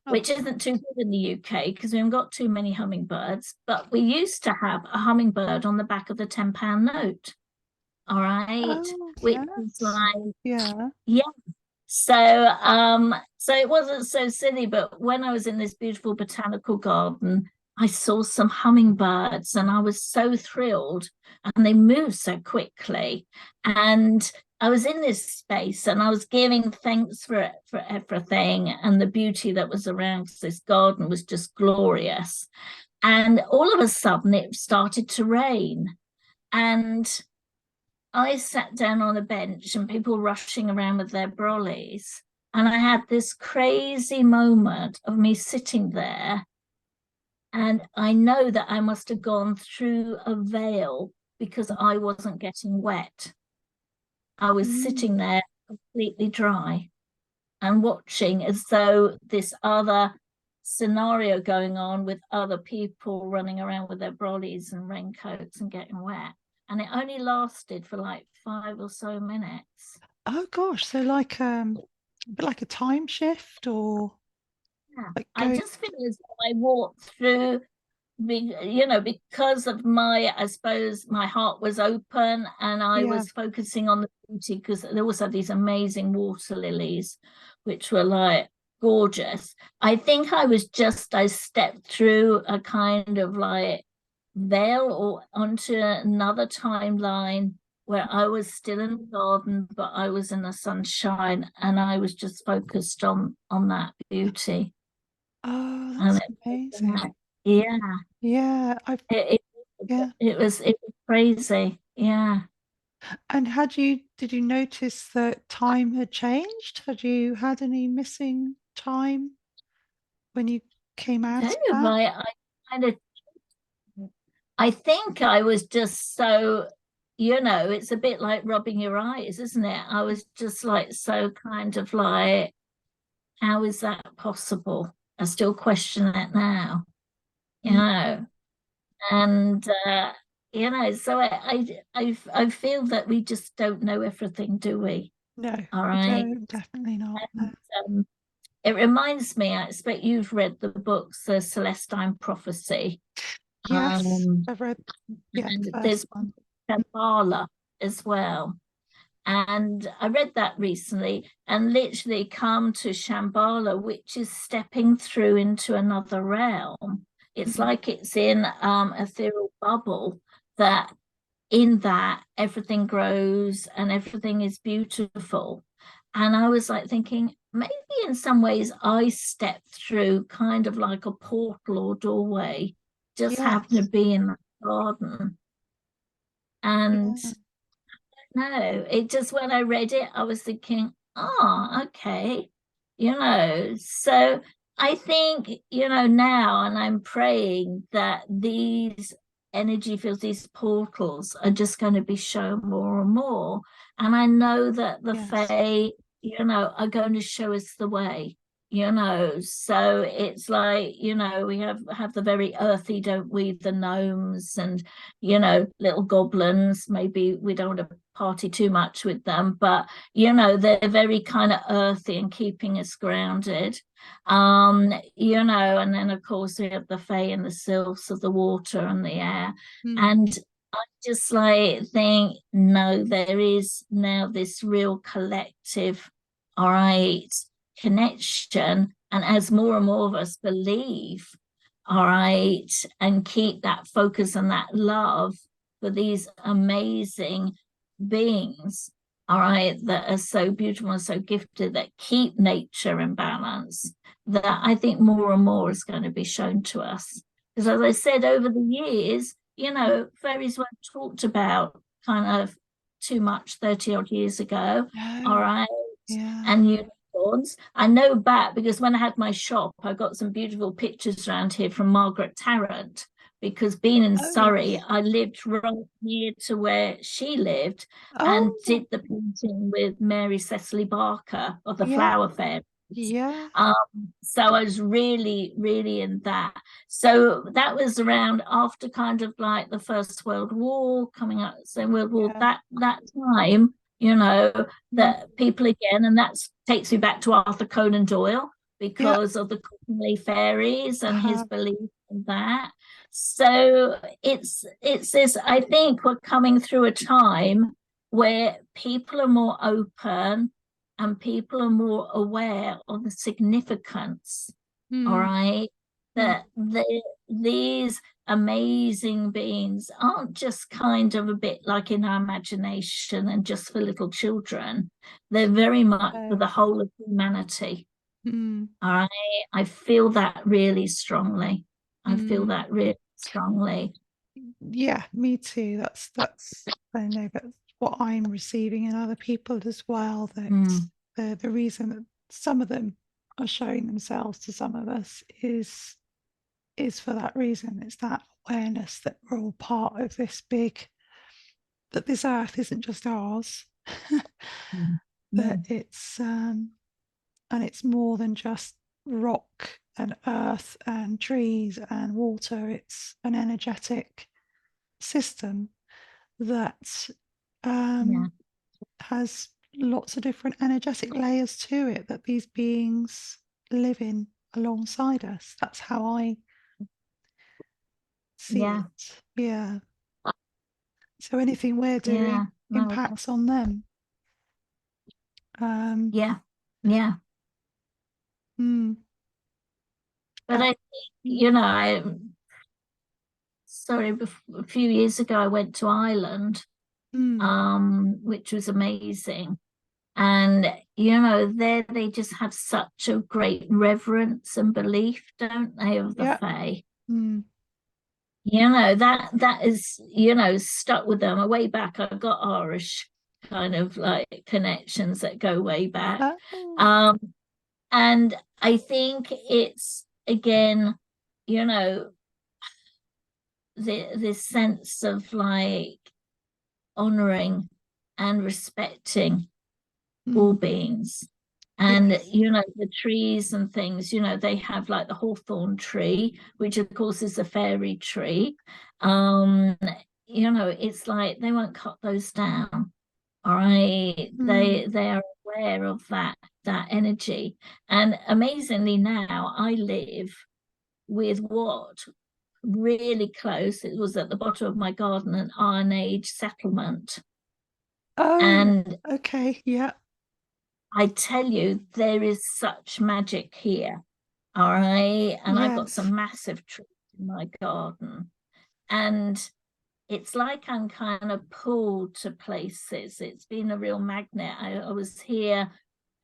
which isn't too good in the UK because we haven't got too many hummingbirds. But we used to have a hummingbird on the back of the £10 note. All right. Which is like, so it wasn't so silly, but when I was in this beautiful botanical garden, I saw some hummingbirds and I was so thrilled, and they moved so quickly. And I was in this space and I was giving thanks for everything and the beauty that was around, because this garden was just glorious. And all of a sudden it started to rain. And I sat down on a bench and people rushing around with their brollies. And I had this crazy moment of me sitting there. And I know that I must have gone through a veil because I wasn't getting wet. I was sitting there completely dry and watching as though this other scenario going on with other people running around with their brollies and raincoats and getting wet. And it only lasted for like 5 or so minutes. Oh gosh, so like a bit like a time shift, or like I just feel as though I walked through, you know, because of my, I suppose my heart was open and I was focusing on the beauty, because there also these amazing water lilies, which were like gorgeous. I think I stepped through a kind of like veil or onto another timeline where I was still in the garden, but I was in the sunshine and I was just focused on that beauty. Oh, that's amazing. It was crazy. And did you notice that time had changed? Had you had any missing time when you came out of that? I think I was just so, you know, it's a bit like rubbing your eyes, isn't it? I was just like so kind of like, how is that possible? I still question it now, you know. And you know, so I feel that we just don't know everything, do we? No, all right, we don't, definitely not. And, it reminds me, I expect you've read the books, The Celestine Prophecy. Yes, I've read. And there's Shambhala as well. And I read that recently and literally come to Shambhala, which is stepping through into another realm. It's like it's in ethereal bubble, that in that everything grows and everything is beautiful. And I was like thinking, maybe in some ways I stepped through kind of like a portal or doorway, just happened to be in that garden. And no, it just, when I read it, I was thinking, oh, okay, so I think, now, and I'm praying that these energy fields, these portals are just going to be shown more and more. And I know that the Fae, are going to show us the way. So it's like, we have the very earthy, don't we, the gnomes and little goblins. Maybe we don't want to party too much with them, but they're very kind of earthy and keeping us grounded. And then of course we have the fae and the sylphs of the water and the air. And I just like think, no, there is now this real collective, all right, connection. And as more and more of us believe, all right, and keep that focus and that love for these amazing beings, all right, that are so beautiful and so gifted, that keep nature in balance, that I think more and more is going to be shown to us. Because as I said, over the years, fairies weren't talked about kind of too much 30 odd years ago, all right, and unicorns. I know back, because when I had my shop, I got some beautiful pictures around here from Margaret Tarrant, because being in Surrey, I lived right near to where she lived, and did the painting with Mary Cecily Barker of the Flower Fairies. So I was really, really in that. So that was around after kind of like the First World War, coming up, so World War, that time, that people again, and that takes me back to Arthur Conan Doyle, because of the Cornwall fairies and his belief in that. So it's this, I think we're coming through a time where people are more open and people are more aware of the significance, all right, that these amazing beings aren't just kind of a bit like in our imagination and just for little children. They're very much for the whole of humanity. All right, I feel that really strongly. I feel that really strongly. Yeah, me too. That's I know that's what I'm receiving in other people as well. That the reason that some of them are showing themselves to some of us is for that reason. It's that awareness that we're all part of this big, that this earth isn't just ours. That it's and it's more than just rock and earth and trees and water. It's an energetic system that has lots of different energetic layers to it that these beings live in alongside us. That's how I see it. Yeah. So anything we're doing impacts on them. But I think, a few years ago I went to Ireland, which was amazing. And, there they just have such a great reverence and belief, don't they, of the Fae? That is, stuck with them. Way back, I've got Irish kind of like connections that go way back. And I think it's, again, this sense of like honoring and respecting all beings. And the trees and things, they have like the hawthorn tree, which of course is a fairy tree. It's like they won't cut those down. All right, they are aware of that energy. And amazingly now I live with what really close, it was at the bottom of my garden, an Iron Age settlement. And I tell you, there is such magic here. All right. And I've got some massive trees in my garden. And it's like I'm kind of pulled to places. It's been a real magnet. I was here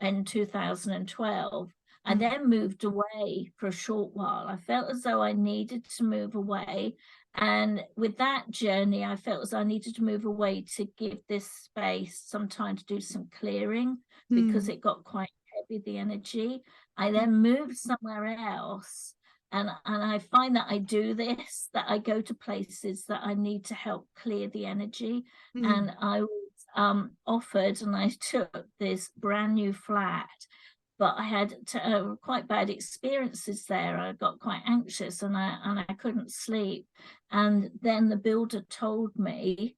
in 2012. I then moved away for a short while. I felt as though I needed to move away. And with that journey, I felt as I needed to move away to give this space some time to do some clearing, because it got quite heavy, the energy. I then moved somewhere else, and I find that I do this, that I go to places that I need to help clear the energy. And I was offered, and I took this brand new flat, but I had quite bad experiences there. I got quite anxious, and I couldn't sleep. And then the builder told me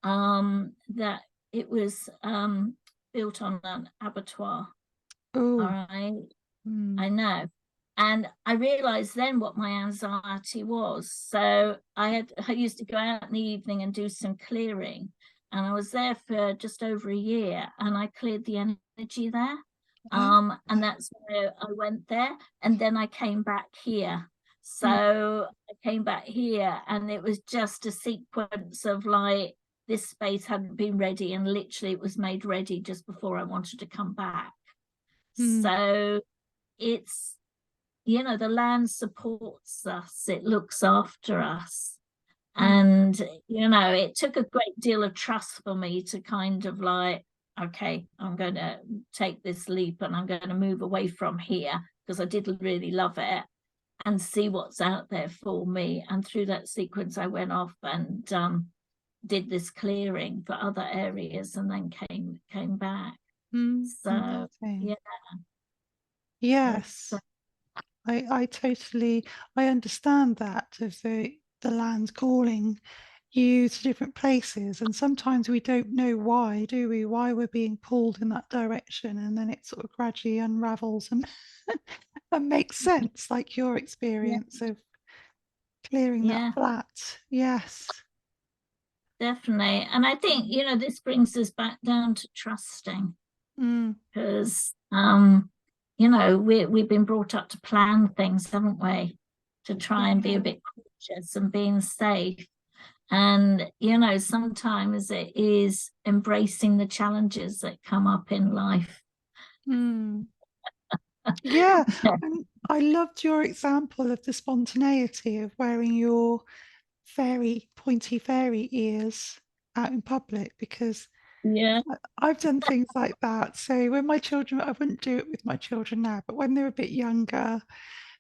that it was built on an abattoir. Oh. All right. I know. And I realized then what my anxiety was. So I used to go out in the evening and do some clearing. And I was there for just over a year, and I cleared the energy there. And that's where I went there. And then I came back here. So I came back here, and it was just a sequence of like, this space hadn't been ready, and literally it was made ready just before I wanted to come back. So it's, you know, the land supports us, it looks after us. And, you know, it took a great deal of trust for me to kind of like, okay, I'm going to take this leap, and I'm going to move away from here, because I did really love it, and see what's out there for me. And through that sequence, I went off and did this clearing for other areas, and then came back. So yeah. Yes, I totally, I understand that, of the land calling you to different places, and sometimes we don't know why, do we? Why we're being pulled in that direction, and then it sort of gradually unravels and and makes sense, like your experience of clearing that flat. Yes, definitely. And I think, you know, this brings us back down to trusting, because you know, we've been brought up to plan things, haven't we, to try and be a bit cautious and being safe. And, you know, sometimes it is embracing the challenges that come up in life. Yeah, and I loved your example of the spontaneity of wearing your pointy fairy ears out in public, because I've done things like that. So when my children, I wouldn't do it with my children now, but when they were a bit younger,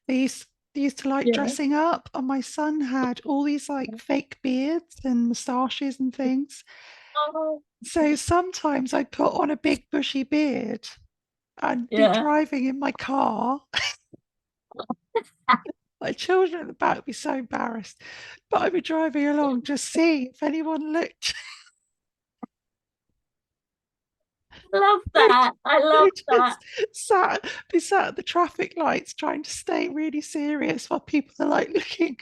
they used to like dressing up, and my son had all these like fake beards and moustaches and things. So sometimes I'd put on a big bushy beard and be driving in my car. My children at the back would be so embarrassed, but I'd be driving along, just see if anyone looked. Love that. I love that. Be sat at the traffic lights trying to stay really serious while people are like looking.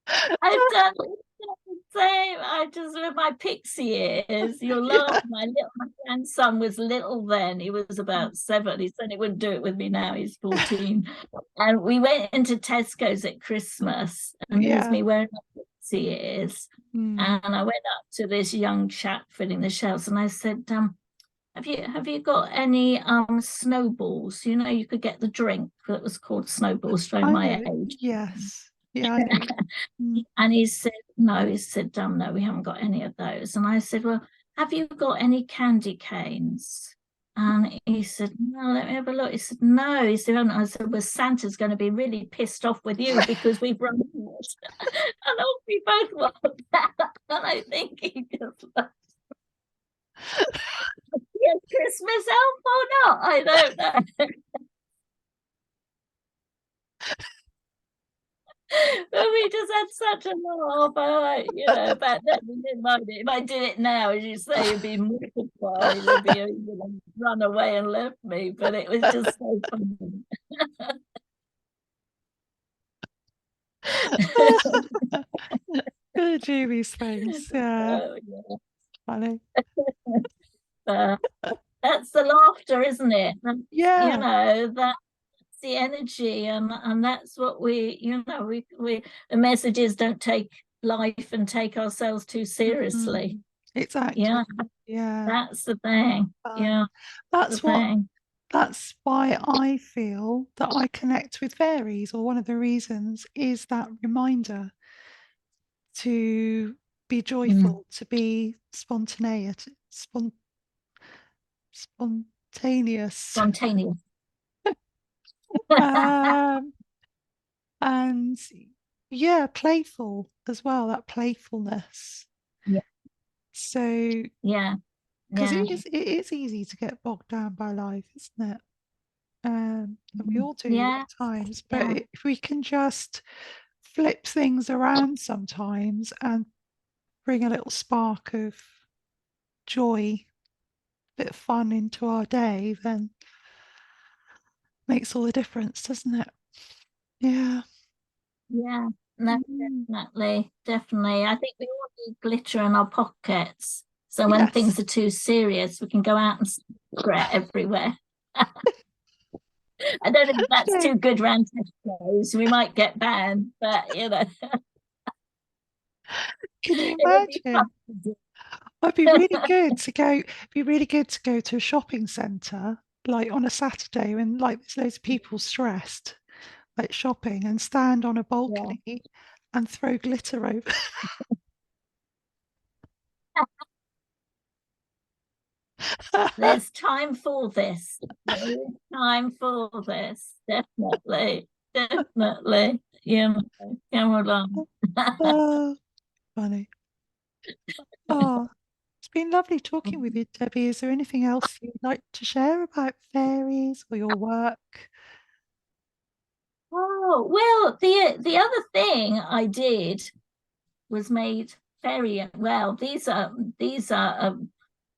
I've done the same. I just, with my pixie ears, you'll laugh. My grandson was little then. He was about 7. He said he wouldn't do it with me now. He's 14. And we went into Tesco's at Christmas, and there's me wearing my pixie ears. And I went up to this young chap filling the shelves, and I said, have you got any snowballs? You know, you could get the drink that was called snowballs, showing my age. Yes. Yeah, I know. And he said, no. He said, no, we haven't got any of those. And I said, well, have you got any candy canes? And he said, no, let me have a look. He said, no. He said, I said, well, Santa's going to be really pissed off with you, because we've run out. And we both want that. And I think he just laughed. Yes, Christmas elf or not? I don't know. But we just had such a laugh. You know, back then we didn't mind it. If I did it now, as you say, you'd be mortified. You'd be, you know, run away and left me. But it was just so funny. Gonna do these things. Yeah. Funny. That's the laughter, isn't it? Yeah. You know, that's the energy, and that's what we, you know, we the message is, don't take life and take ourselves too seriously. Exactly. Yeah. That's the thing. That's what thing. that's why I feel that I connect with fairies, or one of the reasons is that reminder to be Mm. joyful, to be spontaneous, Spontaneous. um, and yeah, playful as well. That playfulness. Yeah, So, yeah, because yeah. it is easy to get bogged down by life, isn't it? And we all do Yeah, at times. But yeah, if we can just flip things around sometimes and bring a little spark of joy, bit of fun into our day, then makes all the difference, doesn't it? Yeah. yeah. No, Mm. definitely, definitely. I think we all need glitter in our pockets. So when Yes. things are too serious, we can go out and spread everywhere. I don't know if that's Actually, too good round Tesco's. We might get banned, but can you it would be fun imagine? to do. It'd be really good to go. Be really good to go to a shopping centre, like on a Saturday when like there's loads of people stressed, like shopping, and stand on a Yeah. balcony and throw glitter over. There's time for this. There is time for this. Definitely. Definitely. Come along. Oh, funny. Oh, it's been lovely talking with you, Debbie. Is there anything else you'd like to share about fairies or your work? Oh, well, the other thing I did was made fairy. Well, these are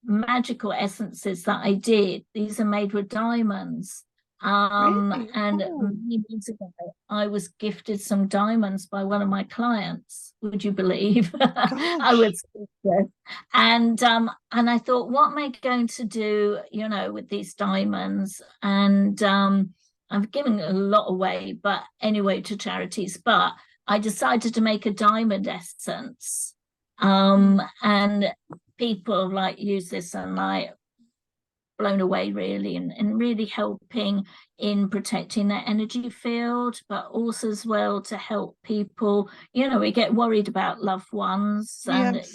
magical essences that I did. These are made with diamonds. Really? And Oh, many years ago, I was gifted some diamonds by one of my clients. Would you believe? I gosh. was gifted. And I thought, what am I going to do, with these diamonds? And I've given a lot away, but anyway, to charities. But I decided to make a diamond essence. Mm. And people like use this and like blown away really, and really helping in protecting their energy field, but also as well to help people. We get worried about loved ones, and Yes.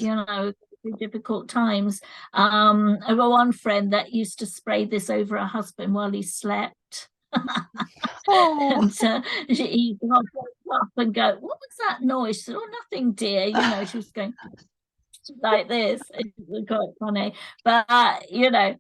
difficult times. I've got one friend that used to spray this over her husband while he slept. Oh. And he got up and go, what was that noise? She said, oh, nothing, dear. She was going like this. It was quite funny. But,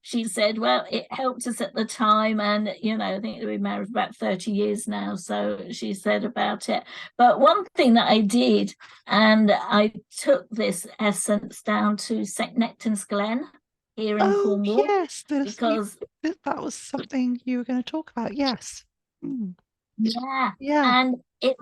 she said, well, it helped us at the time. And, I think we've been married for about 30 years now. So she said about it. But one thing that I did, and I took this essence down to St. Nectan's Glen here in Oh, Cornwall, yes. because That was something you were going to talk about. Yes. Mm. yeah, Yeah. and it's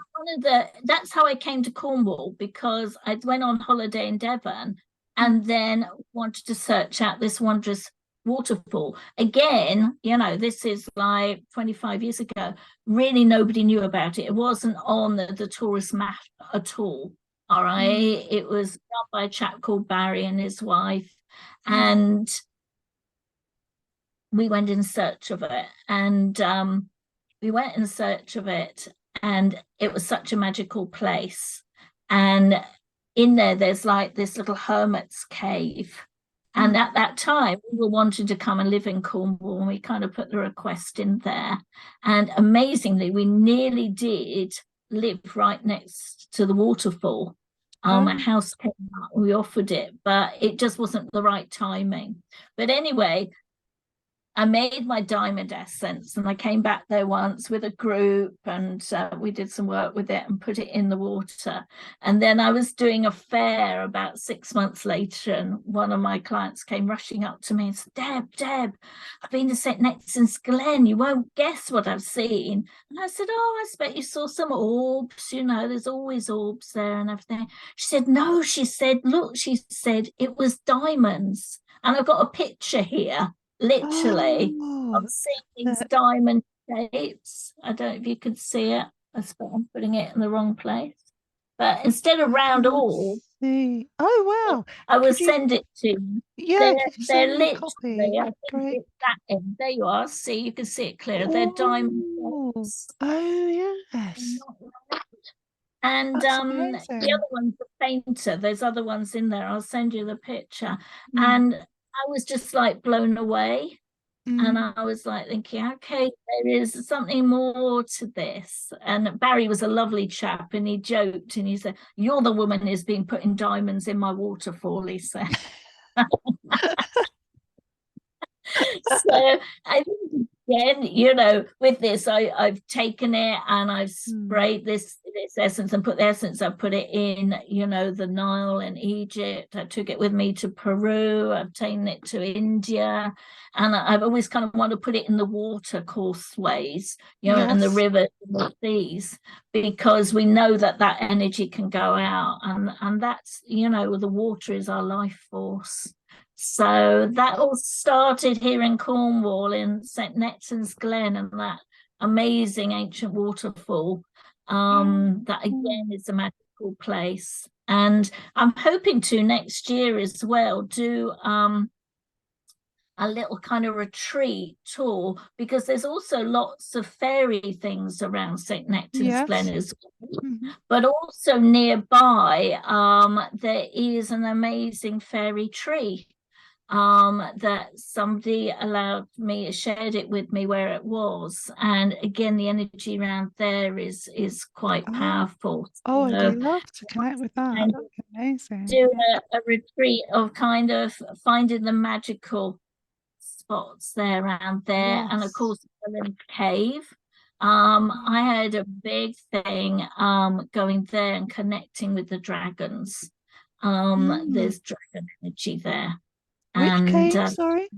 that's how I came to Cornwall, because I went on holiday in Devon Mm. and then wanted to search out this wondrous waterfall. Again, this is like 25 years ago. Really nobody knew about it. It wasn't on the tourist map at all. All right. Mm. It was done by a chap called Barry and his wife. Mm. And we went in search of it. And we went in search of it, and it was such a magical place. And in there's like this little hermit's cave. And Mm. at that time, we were wanting to come and live in Cornwall, and we kind of put the request in there. And amazingly, we nearly did live right next to the waterfall. A Oh. house came up, we offered it, but it just wasn't the right timing. But anyway, I made my diamond essence, and I came back there once with a group, and we did some work with it and put it in the water. And then I was doing a fair about 6 months later, and one of my clients came rushing up to me and said, Deb, I've been to St. Nectan's Glen. You won't guess what I've seen. And I said, oh, I expect you saw some orbs. There's always orbs there and everything. She said, no, she said, look, she said, it was diamonds. And I've got a picture here, literally, of Oh. seeing these Uh, diamond shapes. I don't know if you can see it. I'm putting it in the wrong place. But instead of round uh, orbs, see. Oh wow. I will Could you, send it to you. yeah, They're could you they're send me a literally, copy? I think Great. it's that end. There you are. See, you can see it clear. They're diamond Oh, shapes. oh yes. And That's the amazing. other one's a painter. There's other ones in there. I'll send you the picture. Mm, And I was just like blown away. And mm. I was like thinking, okay, there is something more to this. And Barry was a lovely chap, and he joked and he said, "You're the woman who's been putting diamonds in my waterfall," he said. So I think again, with this, I've taken it and I've Mm, sprayed this essence and put the essence. I put it in, the Nile and Egypt. I took it with me to Peru. I've taken it to India, and I've always kind of wanted to put it in the water courseways, and the yes. rivers and the seas, because we know that that energy can go out, and that's the water is our life force. So that all started here in Cornwall in St. Neton's Glen, and that amazing ancient waterfall. That Oh, again is a magical place. And I'm hoping to next year as well do a little kind of retreat tour, because there's also lots of fairy things around St. Neton's Glen yes. as well. Mhm. But also nearby, there is an amazing fairy tree that somebody allowed me, shared it with me where it was. And again, the energy around there is quite Oh, powerful. oh, I'd So love to connect with that. kind That'd of be amazing. do Yeah. a retreat of kind of finding the magical spots there around there. And of Yes. course, Merlin's Cave. Mm, I had a big thing going there and connecting with the dragons. mm. There's dragon energy there. Which And cave? Sorry.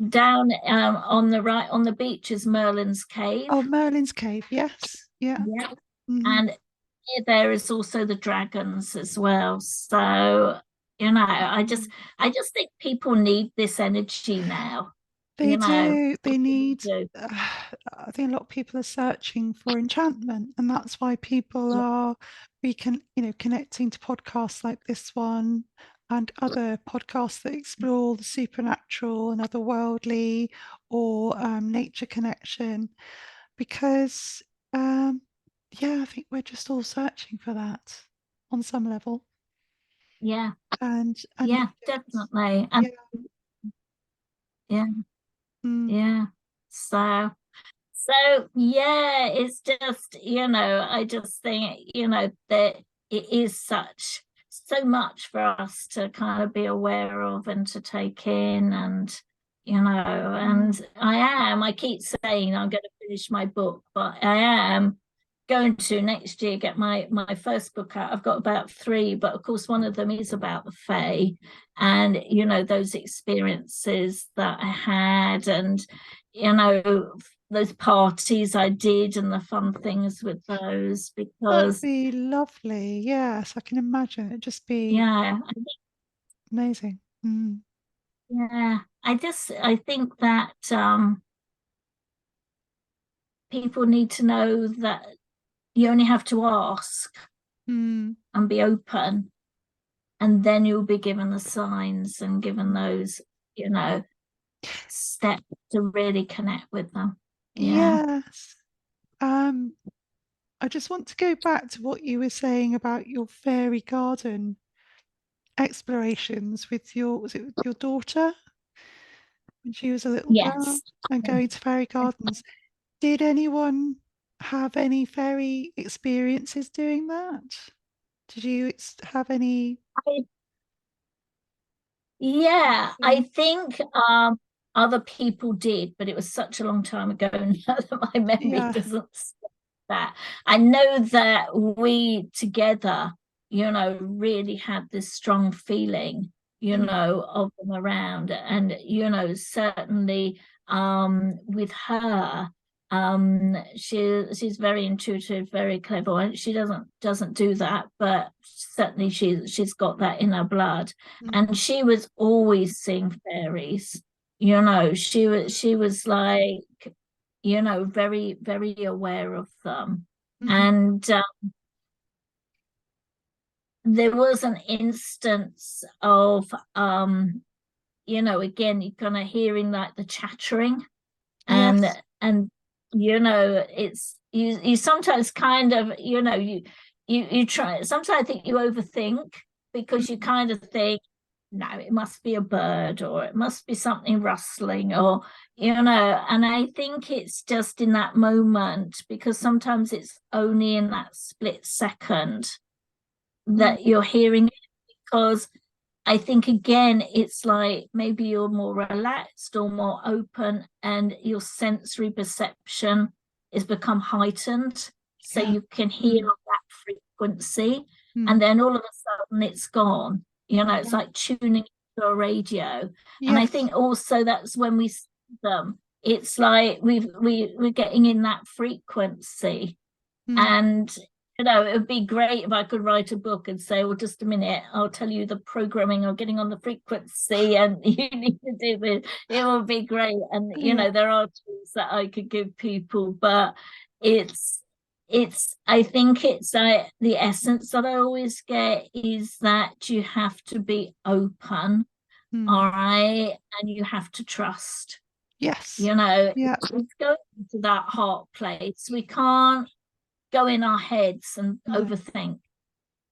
down on the right on the beach is Merlin's Cave. Oh, Merlin's cave. Yes. Yeah. Yeah. Hmm. And there is also the dragons as well. So, I just think people need this energy now. They do. They Really need. do. I think a lot of people are searching for enchantment, and that's why people Yeah. are connecting to podcasts like this one and other podcasts that explore the supernatural and otherworldly or nature connection, because um, yeah, I think we're just all searching for that on some level, Yeah. and Yeah, need it. definitely. And Yeah. yeah, Mm, yeah. So yeah, it's just, I just think, that it is so much for us to kind of be aware of and to take in, mm. and I keep saying I'm going to finish my book, but I am going to next year get my first book out. I've got about three, but of course one of them is about the Fae, and those experiences that I had, and those parties I did and the fun things with those, That'd because be lovely. Yes, I can imagine. It'd just be yeah, amazing. Mm, I think that people need to know that you only have to ask mm, and be open, and then you'll be given the signs and given mm. those, you know, steps to really connect with them. Yeah. Yes. Um, I just want to go back to what you were saying about your fairy garden explorations with was it with your daughter when she was a little girl Yes. and going to fairy gardens? Did anyone have any fairy experiences doing that? Did you have any? I, yeah, I think other people did, but it was such a long time ago now that my memory Yeah. doesn't stop that. I know that we together, really had this strong feeling, Mm, of them around. And, certainly with her, she's very intuitive, very clever. She doesn't do that, but certainly she's got that in her blood. mm, And she was always seeing fairies. She was like, very, very aware of them. mhm. And there was an instance of again, you're kind of hearing like the chattering, and Yes. it's you sometimes kind of you try. Sometimes I think you overthink, because you kind of think, no, it must be a bird, or it must be something rustling, or and I think it's just in that moment, because sometimes it's only in that split second that you're hearing it, because I think, again, it's like maybe you're more relaxed or more open, and your sensory perception is become heightened. So Yeah. you can hear that frequency, and Mm. then all of a sudden it's gone. It's Yeah. like tuning into a radio. And I Yes. think also that's when we see them. It's like we're getting in that frequency. Mm. And it would be great if I could write a book and say, well, just a minute, I'll tell you the programming or getting on the frequency, and you need to do this. It would be great. And Yeah. there are tools that I could give people, but it's I think it's like the essence that I always get is that you have to be open, all Mm. right, and you have to trust. Yes. Yeah. It's going to that heart place. We can't go in our heads and No. overthink.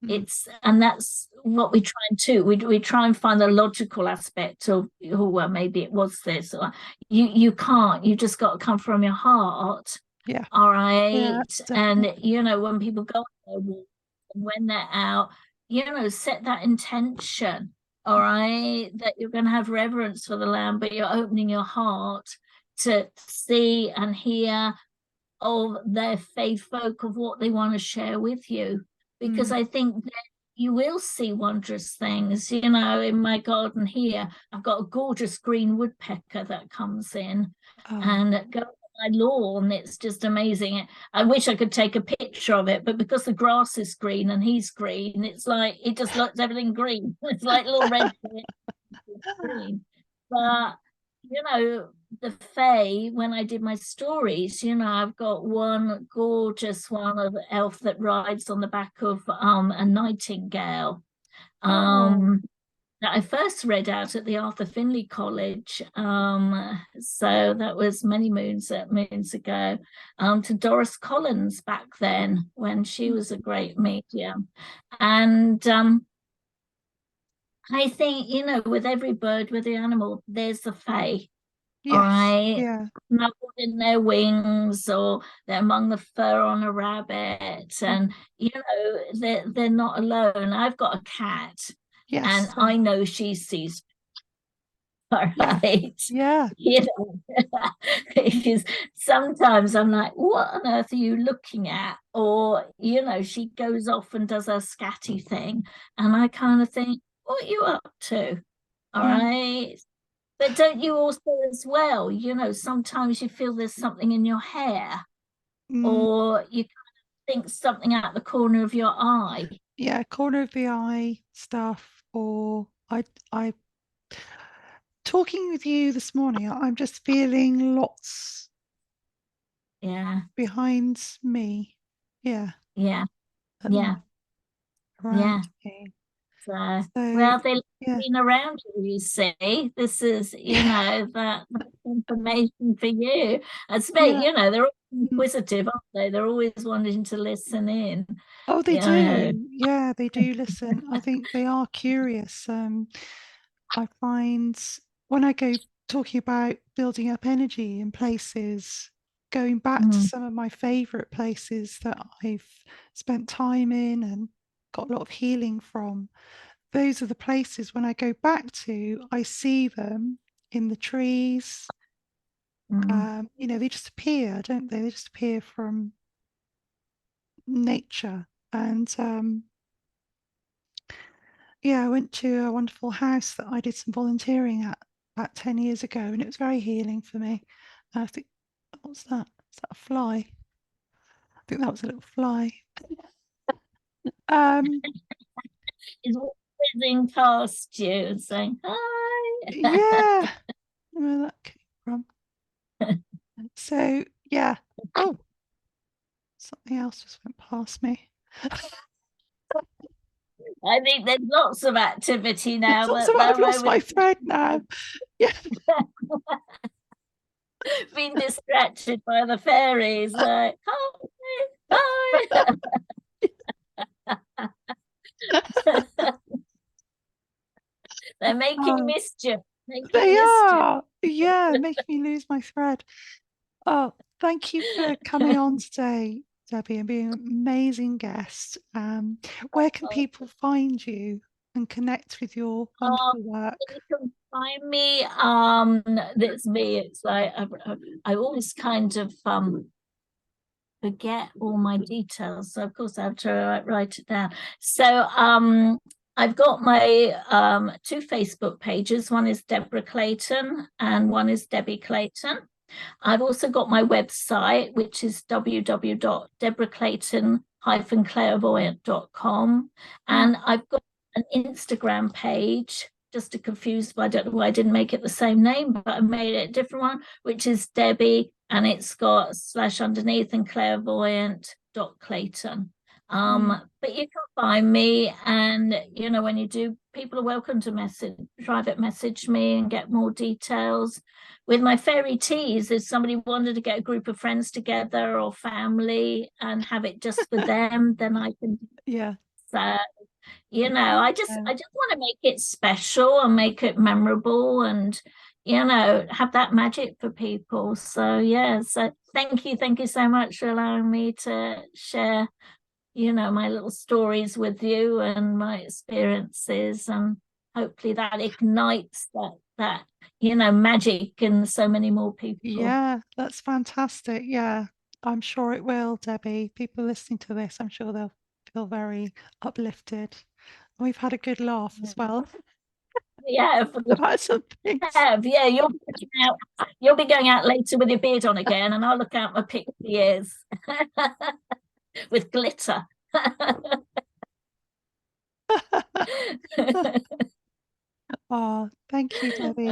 Mm. And that's what we try and do. We try and find the logical aspect of, oh, well, maybe it was this, or you can't. You just got to come from your heart. Yeah. All Yeah. right. And Definitely. when people go on their walk, and when they're out, set that intention. All right, that you're going to have reverence for the land, but you're opening your heart to see and hear of their faith folk, of what they want to share with you, because Mm. I think that you will see wondrous things. In my garden here, I've got a gorgeous green woodpecker that comes in Oh. and goes on my lawn. It's just amazing. I wish I could take a picture of it, but because the grass is green and he's green, it's like it just looks everything green. It's like little red green. But the Fae, when I did my stories, I've got one gorgeous one of elf that rides on the back of a nightingale. Oh. That I first read out at the Arthur Findlay College. So that was many moons ago, to Doris Collins back then, when she was a great medium. And I think, with every bird, with the animal, there's the Fae. All Yes. right. Yeah. Snuggled in their wings, or they're among the fur on a rabbit. And, they're not alone. I've got a cat, and Yes. Oh. I know she sees. All Yeah. right. Yeah. Because sometimes I'm like, what on earth are you looking at? Or, she goes off and does her scatty thing. And I kind of think, what are you up to? All Mm. right. But don't you also, as well, sometimes you feel there's something in your hair, Mm. or you think something out the corner of your eye. Yeah. Corner of the eye stuff. Or I talking with you this morning, I'm just feeling lots Yeah, behind me. Yeah. yeah, At the yeah, moment, around yeah. me. So, So well, they've yeah. been around you, see. This is, that information for you. I suppose, Yeah. they're all Mm. inquisitive, aren't they? They're always wanting to listen in, Oh, they you know. do. Yeah, they do listen. I think they are curious. I find when I go talking about building up energy in places, going back to Mm, some of my favorite places that I've spent time in and got a lot of healing from, those are the places when I go back to, I see them in the trees. mm, They just appear, don't they? They just appear from nature. And yeah, I went to a wonderful house that I did some volunteering at about 10 years ago, and it was very healing for me. And I think, what's that? Is that a fly? I think that was a little fly. Um, Is whizzing past you and saying hi. yeah, where that came from. So yeah. Oh, something else just went past me. I think there's lots of activity now. I've lost my thread now. Yeah. Being distracted by the fairies, like, hi. They're making mischief. They are. Yeah, making me lose my thread. Oh, thank you for coming on today, Debbie, and being an amazing guest. Where can people find you and connect with your wonderful work? You can find me. That's me. It's like I always kind of forget all my details, so of course I have to write it down. So I've got my two Facebook pages. One is Deborah Clayton and one is Debbie Clayton. I've also got my website, which is www.deborahclayton-clairvoyant.com. And I've got an Instagram page, just to confuse, I don't know why I didn't make it the same name, but I made it a different one, which is Debbie, and it's got / underneath and clairvoyant.clayton. But you can find me, and when you do, people are welcome to private message me and get more details. With my fairy teas, if somebody wanted to get a group of friends together or family and have it just for them, then I can. Yeah. So, I just want to make it special and make it memorable and, have that magic for people. So, yeah. So thank you so much for allowing me to share, my little stories with you and my experiences, and hopefully that ignites that magic in so many more people. Yeah, that's fantastic. Yeah, I'm sure it will, Debbie. People listening to this, I'm sure they'll feel very uplifted. We've had a good laugh as well. Yeah, about some things. Yeah, you'll be going out later with your beard on again, and I'll look out my pixie ears with glitter. Oh, thank you, Debbie.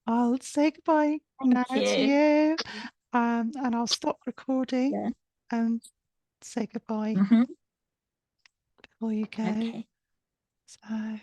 I'll say goodbye now to you, and I'll stop recording and say goodbye before you go. Okay. So.